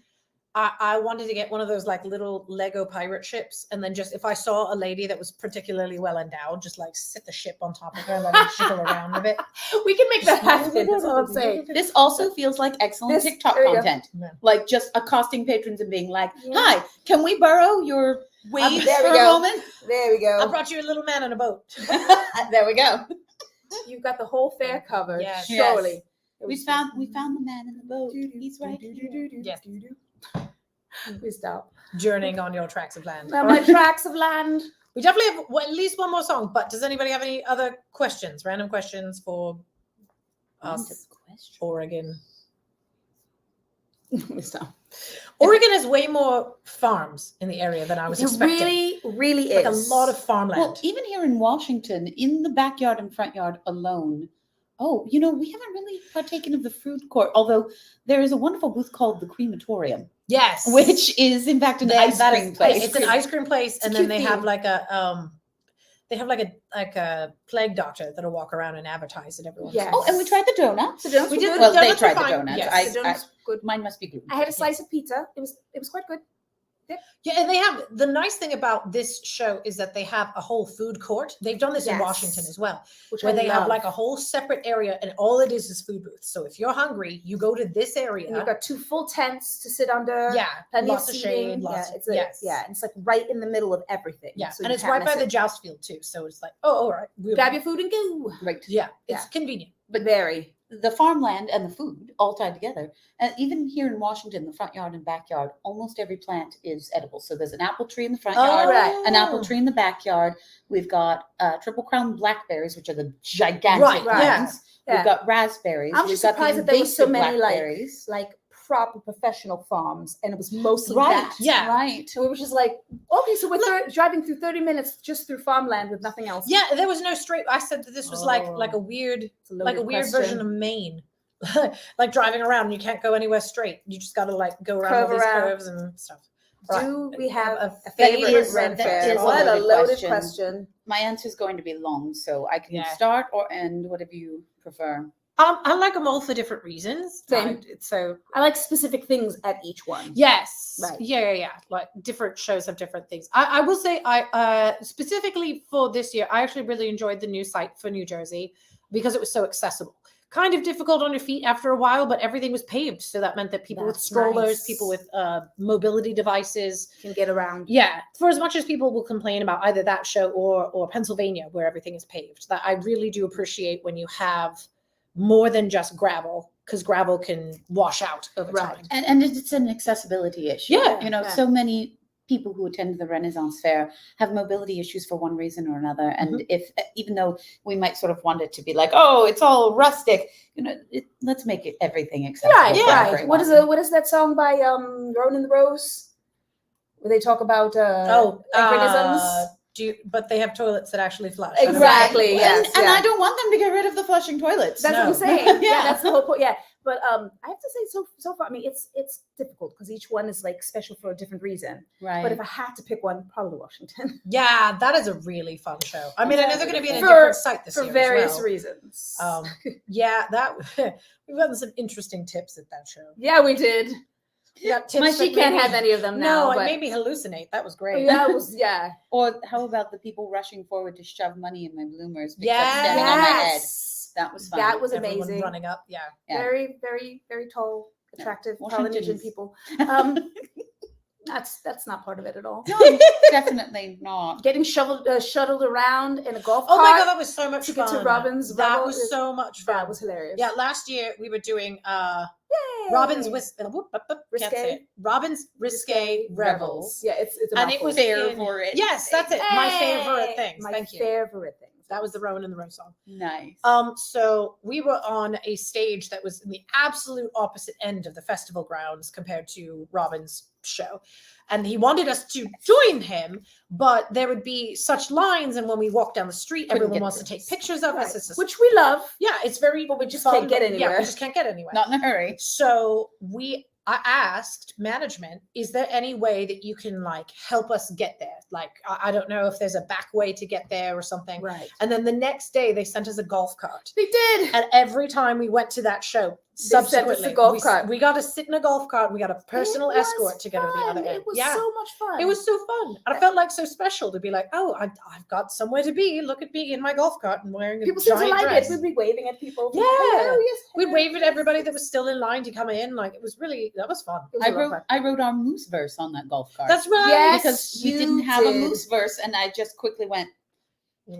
I wanted to get one of those like little Lego pirate ships, and then just if I saw a lady that was particularly well endowed, just like sit the ship on top of her and let her jiggle around a bit. We can make that happen. That's all I'm saying. This also feels like excellent This- TikTok there you go. content. Yeah. Like just accosting patrons and being like, Yeah. "Hi, can we borrow your waves there we for a go. moment?" There we I go. brought you a little man on a boat. There we go. You've got the whole fair covered. Yes. Surely. We found the man in the boat. He's right here. Yes. Please stop. Journeying on your tracks of land. Now my tracks of land. We definitely have at least one more song, but does anybody have any other questions, random questions for us, Oregon? Please stop. Oregon has way more farms in the area than I was It expecting. really Like is. a lot of farmland. Well, even here in Washington, in the backyard and front yard alone, we haven't really partaken of the food court, although there is a wonderful booth called the Crematorium, yes. which is in fact an ice That cream is- place. It's an ice cream place, and a then cute they have theme. like a plague doctor that'll walk around and advertise it every once in a Yes. while. Oh, and we tried the donuts. The donuts We were did good. Well, they donuts were tried the fine. donuts. Yes. The donuts were good. Mine must be gluten. I had a slice of pizza. It was quite good. Yeah, and they have the nice thing about this show is that they have a whole food court. They've done this in Yes. Washington as well, Which where I they have love. like a whole separate area, and all it is food booths. So if you're hungry, you go to this area. And you've got 2 full tents to sit under. yeah, Plenty lots of of seating. shade, lots. Yeah, Yes. yeah, and it's like right in the middle of everything. Yeah, so and you it's can't right by miss the it. joust field too. So it's like, oh, all right, Grab your food and go. Right. yeah, it's Yeah. convenient. But very. The farmland and the food all tied together. And even here in Washington, the front yard and backyard, almost every plant is edible. So there's an apple tree in the front yard, right. an apple tree in the backyard. We've got triple crown blackberries, which are the gigantic Right, yeah. ones. Yeah. We've got raspberries. I'm We've just got the surprised that there were so invasive many blackberries. like proper professional farms, and it was mostly Right. that. Yeah. Right. So it was just like, okay, so we're driving through 30 minutes just through farmland with nothing else. Yeah, there was no straight. I said that this was like Oh. a weird, It's a like a loaded weird question. version of Maine. Like driving around, you can't go anywhere straight. You just got to like go around Curve all these around. curves and stuff. Right. Do we have a That favorite is- Ren that Fair? is a What a loaded loaded question. question. My answer is going to be long, so I can Yeah. start or end, whatever you prefer. I like them all for different reasons. Same. So I like specific things at each one. yes, Right. yeah. Like different shows have different things. I will say, I specifically for this year, I actually really enjoyed the new site for New Jersey because it was so accessible. Kind of difficult on your feet after a while, but everything was paved, so that meant that people with That's strollers, nice. people with mobility devices. Can get around. Yeah, for as much as people will complain about either that show or Pennsylvania, where everything is paved, that I really do appreciate when you have more than just gravel, because gravel can wash out over Right. time. And it's an accessibility issue. Yeah. You know, Yeah. so many people who attend the Renaissance Fair have mobility issues for one reason or another. And if, even though we might sort of want it to be like, oh, it's all rustic, let's make it everything accessible. Right, for Yeah. right. What everyone. what is that song by Ronan the Rose? Where they talk about anachronisms? But they have toilets that actually flush. Exactly. And, Yes, and yeah. I don't want them to get rid of the flushing toilets. That's what I'm No. saying. Yeah. Yeah, that's the whole point. Yeah. But I have to say, so far, I mean, it's difficult because each one is like special for a different reason. Right. But if I had to pick one, probably Washington Yeah, that is a really fun show. I mean, I know they're going to be in a For- different site this for year various as well. reasons. Yeah, that we've gotten some interesting tips at that show. Yeah, we did. We got tips My that she can't made me- have any of them now. No, it but made me hallucinate. That was great. yeah, it was yeah. Or how about the people rushing forward to shove money in my bloomers because Yes. I'm standing on my head? Yes. That was fun. That was Everyone amazing. running up. Yeah. Yeah. Very, very, very tall, attractive Polynesian Washington's- people. That's not part of it at all. No, definitely not. Getting shuttled around in a golf Oh cart. my god, that was so much to fun. get to Robin's That Rebel was is- so much fun. That was hilarious. Yeah, last year we were doing Yay. Robin's Risque? Robin's Risque Revels. Yeah, it's a And it was Fair in- for it. Yes, that's it. My favorite Hey! things. My Thank you. favorite things. That was the Rowan and the Rose song. Nice. So we were on a stage that was in the absolute opposite end of the festival grounds compared to Robin's show. And he wanted us to join him, but there would be such lines. And when we walk down the street, Couldn't everyone get wants to take pictures of us. It's just, Which we love. yeah, it's very, But we just fun, can't get but Yeah, anywhere. we just can't get anywhere. Not in a hurry. So I asked management, is there any way that you can like help us get there? Like, I don't know if there's a back way to get there or something. Right. And then the next day they sent us a golf cart. They did. And every time we went to that show, sent us a subsequently, golf cart. we got to sit in a golf cart. We got a personal It was escort to go to the fun. other end. It was Yeah. so much fun. It was so fun. And I felt like so special to be like, oh, I've got somewhere to be. Look at me in my golf cart and wearing a People seem to giant like dress. it. We'd be waving at people. Yeah. Oh, yes. We'd wave at everybody that was still in line to come in. Like, it was really, that was fun. It was a lot of fun. I wrote our moose verse on that golf cart. That's right. Yes. because we you didn't have a did. moose verse, and I just quickly went.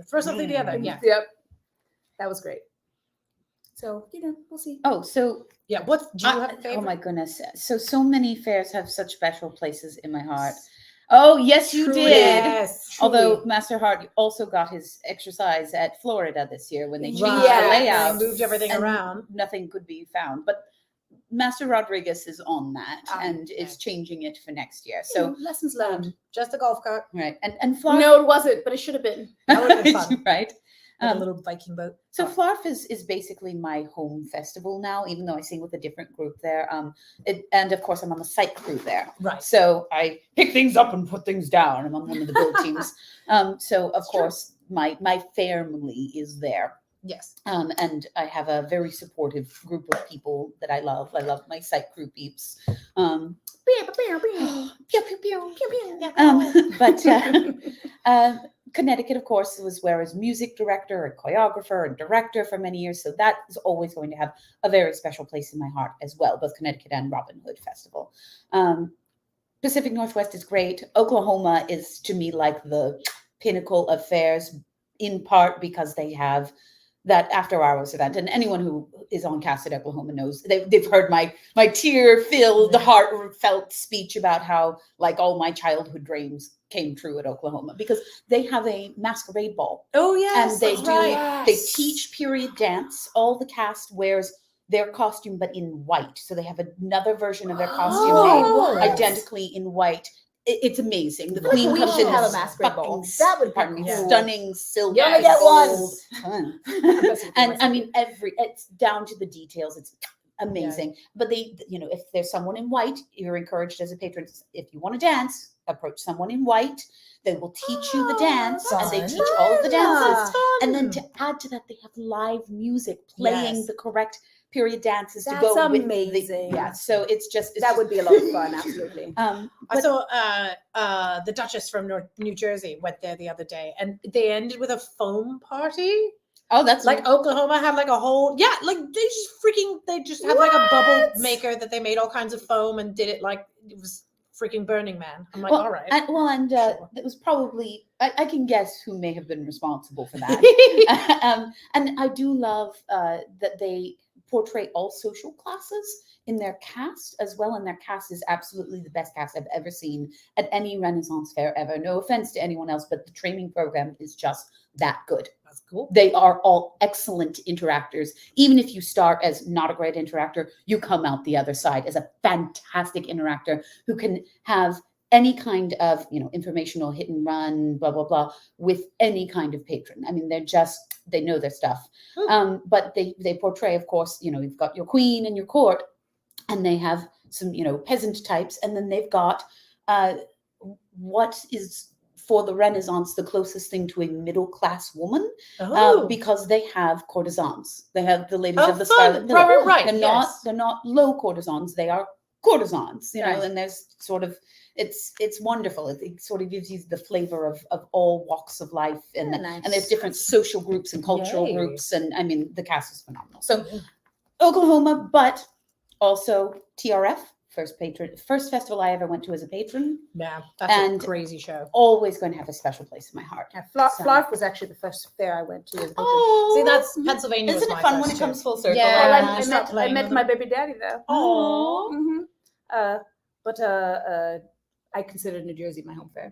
First something the other. Yeah. Yep. That was great. So, we'll see. Oh, so Yeah. What do you have a oh favorite? my goodness! So many fairs have such special places in my heart. Oh yes, you Truly. did. Yes. Although truly. Master Hart also got his exercise at Florida this year when they changed Right. the They layout. moved everything and around. Nothing could be found, but Master Rodriguez is on that and okay. is changing it for next year. So lessons learned. Just a golf cart. right, and Flarf, No, it wasn't, but it should have been. That would have been fun. right. Like a little Viking boat. So Flarf is basically my home festival now, even though I sing with a different group there. And of course I'm on the site crew there. Right. So I pick things up and put things down. I'm on one of the build teams. So of course my family is there. Yes. And I have a very supportive group of people that I love. I love my site crew peeps. But Connecticut, of course, was where I was music director and choreographer and director for many years. So that is always going to have a very special place in my heart as well, both Connecticut and Robin Hood Festival. Pacific Northwest is great. Oklahoma is to me like the pinnacle of fairs, in part because they have that after hours event. And anyone who is on Chaste at Oklahoma knows they've heard my tear-filled, heartfelt speech about how like all my childhood dreams came true at Oklahoma, because they have a masquerade ball. Oh yes. And they that's do right. they teach period dance. All the cast wears their costume but in white. So they have another version of their costume Oh, made what? identically in white. It's amazing. The Like, queen we comes should in have a this masquerade ball. fucking That would be pardon me, cool. stunning silver. You only get gold. one. And I mean it's down to the details. It's amazing. But they, if there's someone in white, you're encouraged as a patron. If you want to dance, approach someone in white. They will teach you the dance, and they fun. teach all of the dances. That's fun. And then to add to that, they have live music playing Yes. the correct period dances That's to go with amazing. so it's just That would be a lot of fun, absolutely. I but- saw the Duchess from New Jersey went there the other day, and they ended with a foam party. oh, that's Like Oklahoma had like a whole like they just had like a bubble What? maker that they made all kinds of foam and did it like it was freaking Burning Man. I'm like, well, all right. and Sure. it was probably I can guess who may have been responsible for that. And I do love that they portray all social classes in their cast as well, and their cast is absolutely the best cast I've ever seen at any Renaissance fair ever. No offense to anyone else, but the training program is just that good. That's cool. They are all excellent interactors. Even if you start as not a great interactor, you come out the other side as a fantastic interactor who can have any kind of, informational hit and run, blah, blah, blah, with any kind of patron. I mean, they know their stuff. But they portray, of course, you've got your queen and your court, and they have some, peasant types. And then they've got what is for the Renaissance the closest thing to a middle-class woman, because they have courtesans. They have the ladies of the Scarlet Pill. Right. They're not low courtesans. They are courtesans, Right. and there's sort of, it's wonderful. It sort of gives you the flavor of all walks of life. And, Nice. and there's different social groups and cultural Yay. groups. And I mean, the cast is phenomenal. So Oklahoma, but also TRF, first festival I ever went to as a patron. Yeah, that's And- a crazy show. Always going to have a special place in my heart. Yeah, So- Flarf was actually the first fair I went to as a patron. Oh, See, that's Pennsylvania. Isn't was it my fun when first it comes too. full circle? Yeah. Well, you I start met playing with my them. baby daddy there. Oh, But I considered New Jersey my home fair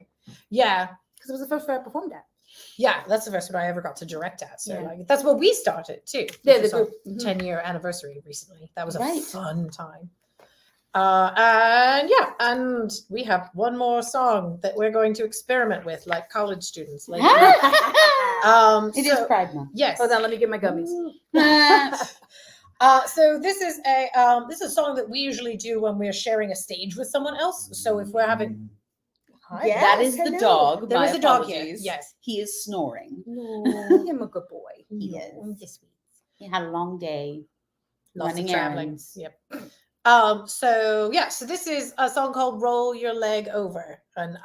yeah, because it was the first fair I performed at. yeah. That's the first one I ever got to direct at. So Yeah. like, that's what we started too. Yeah, which was the our group. Mhm. 10-year anniversary recently. That was a Right. fun time. And we have one more song that we're going to experiment with, like college students. Like, It is so- Pride Month. yes. Hold on, let me get my gummies. So this is a song that we usually do when we're sharing a stage with someone else. So if we're having, Hi. Yeah. That is the hello. dog. There My is a dog here. apologies. Yes. He is snoring. I'm a good boy. He No, is. this week. He had a long day. Lots Running of traveling. errands. Yep. So this is a song called Roll Your Leg Over. And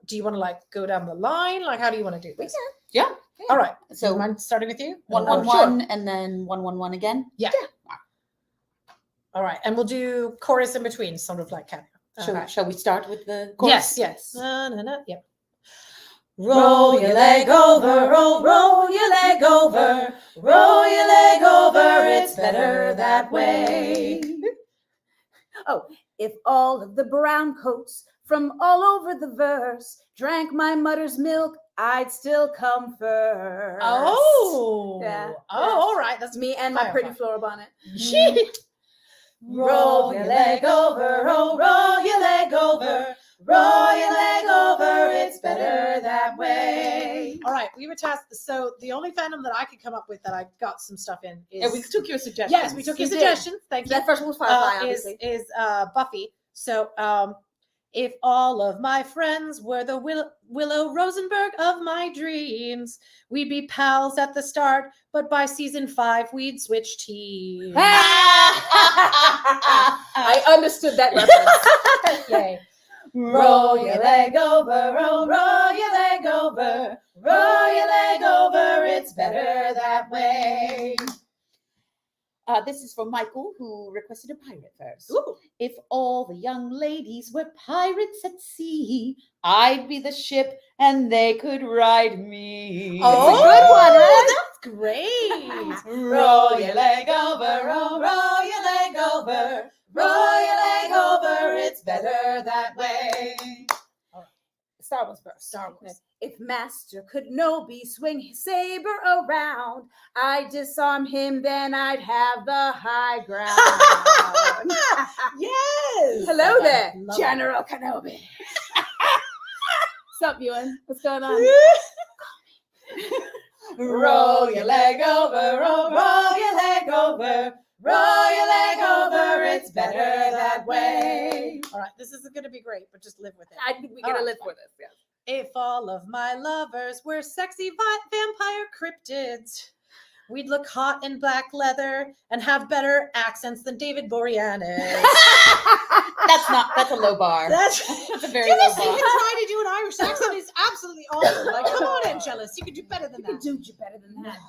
do you want to like go down the line? Like, how do you want to do this? Yeah. All right. So So mind starting with you? 1-1-1 and then 1-1-1 again. All right. And we'll do chorus in between, sort of like cameo. Shall we start with the chorus? Yes. Na, na, na. Yep. Roll your leg over, roll your leg over, roll your leg over, it's better that way. Oh, if all of the brown coats from all over the verse drank my mother's milk, I'd still come first. Oh. Yeah. Oh, all right. That's That's me and my Fire, pretty fire. floral bonnet. Roll your leg over, oh, roll your leg over, roll your leg over, it's better that way. All right, we were tasked. So the only fandom that I could come up with that I got some stuff in is And we took your suggestions. yes, we took your We did. suggestions. Thank you. That first one was Firefly, Is obviously. Buffy. So if all of my friends were the Willow Rosenberg of my dreams, we'd be pals at the start, but by season 5 we'd switch teams. I understood that reference. Yay. Roll your leg over, roll your leg over, roll your leg over, it's better that way. This is from Michael, who requested a pirate verse. If all the young ladies were pirates at sea, I'd be the ship and they could ride me. Oh, It's a good one, right? That's great. Roll your leg over, roll your leg over, roll your leg over, it's better that way. Star Wars first. Star Wars. If Master could no be swing his saber around, I'd disarm him, then I'd have the high ground. Yes. Hello there, Love it. General Kenobi. What's up, Ewan? What's going on? Roll your leg over, roll your leg over, roll your leg over, it's better that way. All right, this isn't going to be great, but just live with it. I think we All gotta right. live for this, yes. If all of my lovers were sexy vampire cryptids, we'd look hot in black leather and have better accents than David Boreanaz. That's a low bar. That's That's a very Give low us, you can bar. try to do an Irish accent. It's absolutely awesome. Like, come on, Angelus, you can do better than You can that. do better than that.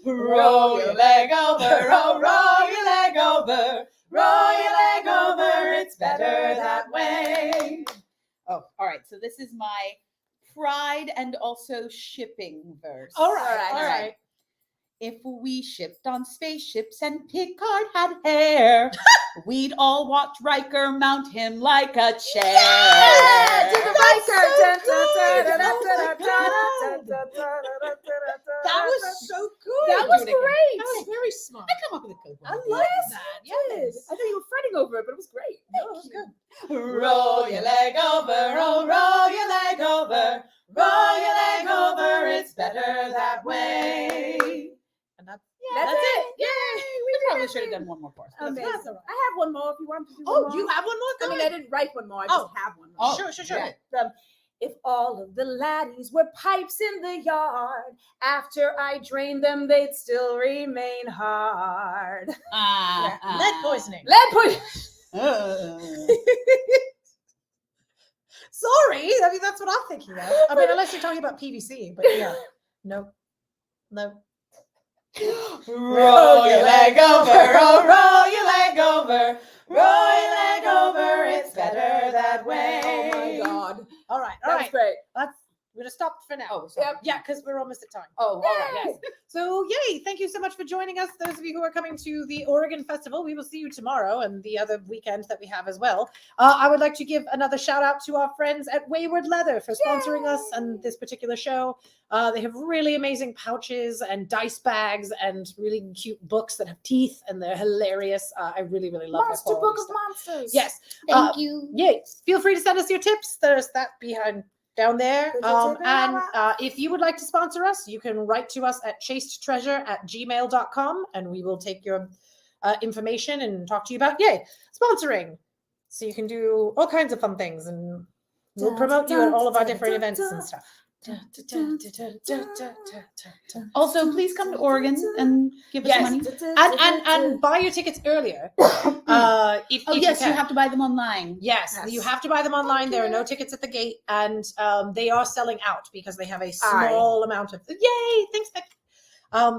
Roll your leg over, roll your leg over, roll your leg over, it's better that way. Oh, all right. So this is my pride and also shipping verse. All right, All all right. right. If we shipped on spaceships and Picard had hair, we'd all watch Riker mount him like a chair. Yeah, to the That's biker. so good. That was so good. That was Do it again. great. That was very smart. I come up with a good one. I at the love end. that. Yes. Yes. I thought you were fretting over it, but it was great. No, it was good. Roll your leg over, roll your leg over, roll your leg over, it's better that way. And that's That's it. Yay! We probably should have done one more course. but that's Amazing. That's all right. I have one more if you want to do one more. Oh, you have one more? I Go mean, I ahead. didn't write one more. I Oh. just have one more. Sure. Yeah. If all of the laddies were pipes in the yard, after I drained them, they'd still remain hard. Lead poisoning. Lead poisoning. Sorry. I mean, that's what I'm thinking of. I mean, unless you're talking about PVC, but yeah. No. Roll your leg over, oh, roll your leg over. Roll your leg over, it's better that way. Oh my God. All right, all That's right. great. We're going to stop for now. Oh, sorry. Yep. Yeah, because we're almost at time. Oh, all right. Yes. So, yay. Thank you so much for joining us. Those of you who are coming to the Oregon Festival, we will see you tomorrow and the other weekends that we have as well. I would like to give another shout out to our friends at Wayward Leather for sponsoring us and this particular show. They have really amazing pouches and dice bags and really cute books that have teeth, and they're hilarious. I really, really love Monster their Book quality of stuff. Monsters. Yes. Thank you. Yes. Feel free to send us your tips. There's that behind down there. And if you would like to sponsor us, you can write to us at chasetretreasure@gmail.com, and we will take your information and talk to you about sponsoring. So you can do all kinds of fun things, and we'll promote you at all of our different events and stuff. Also, please come to Oregon and give us Yes. money. And buy your tickets earlier. If Oh, yes, you can. have to buy them online. Yes, Yes. you have to buy them online. There are no tickets at the gate, and they are selling out because they have a small amount of. Yay! Thanks, Becky.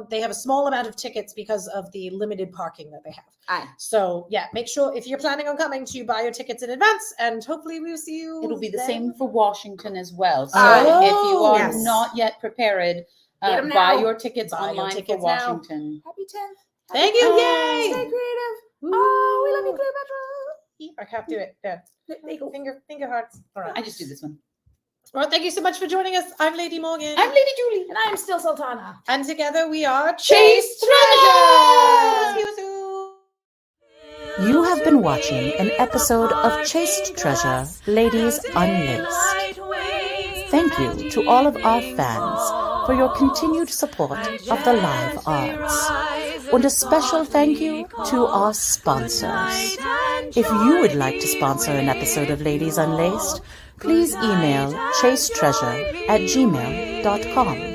They have a small amount of tickets because of the limited parking that they have. Aye. So yeah, make sure if you're planning on coming to buy your tickets in advance, and hopefully we'll see you. It'll be the then. same for Washington as well. So Oh, if you are yes. not yet prepared, Get 'em buy now. your tickets Buy your online tickets for now. Washington. Happy 10th. Thank you! Stay Yay! creative. Oh, we love you, Cleopatra. I can't do it. Yeah. There you go. Finger hearts. All right. I just do this one. Well, thank you so much for joining us. I'm Lady Morgan. I'm Lady Julie. And I am still Sultana. And together we are Chaste Treasure! See you soon. You have been watching an episode of Chaste Treasure, Ladies Unlaced. Thank you to all of our fans for your continued support of the live arts. And a special thank you to our sponsors. If you would like to sponsor an episode of Ladies Unlaced, please email chasetreasure@gmail.com.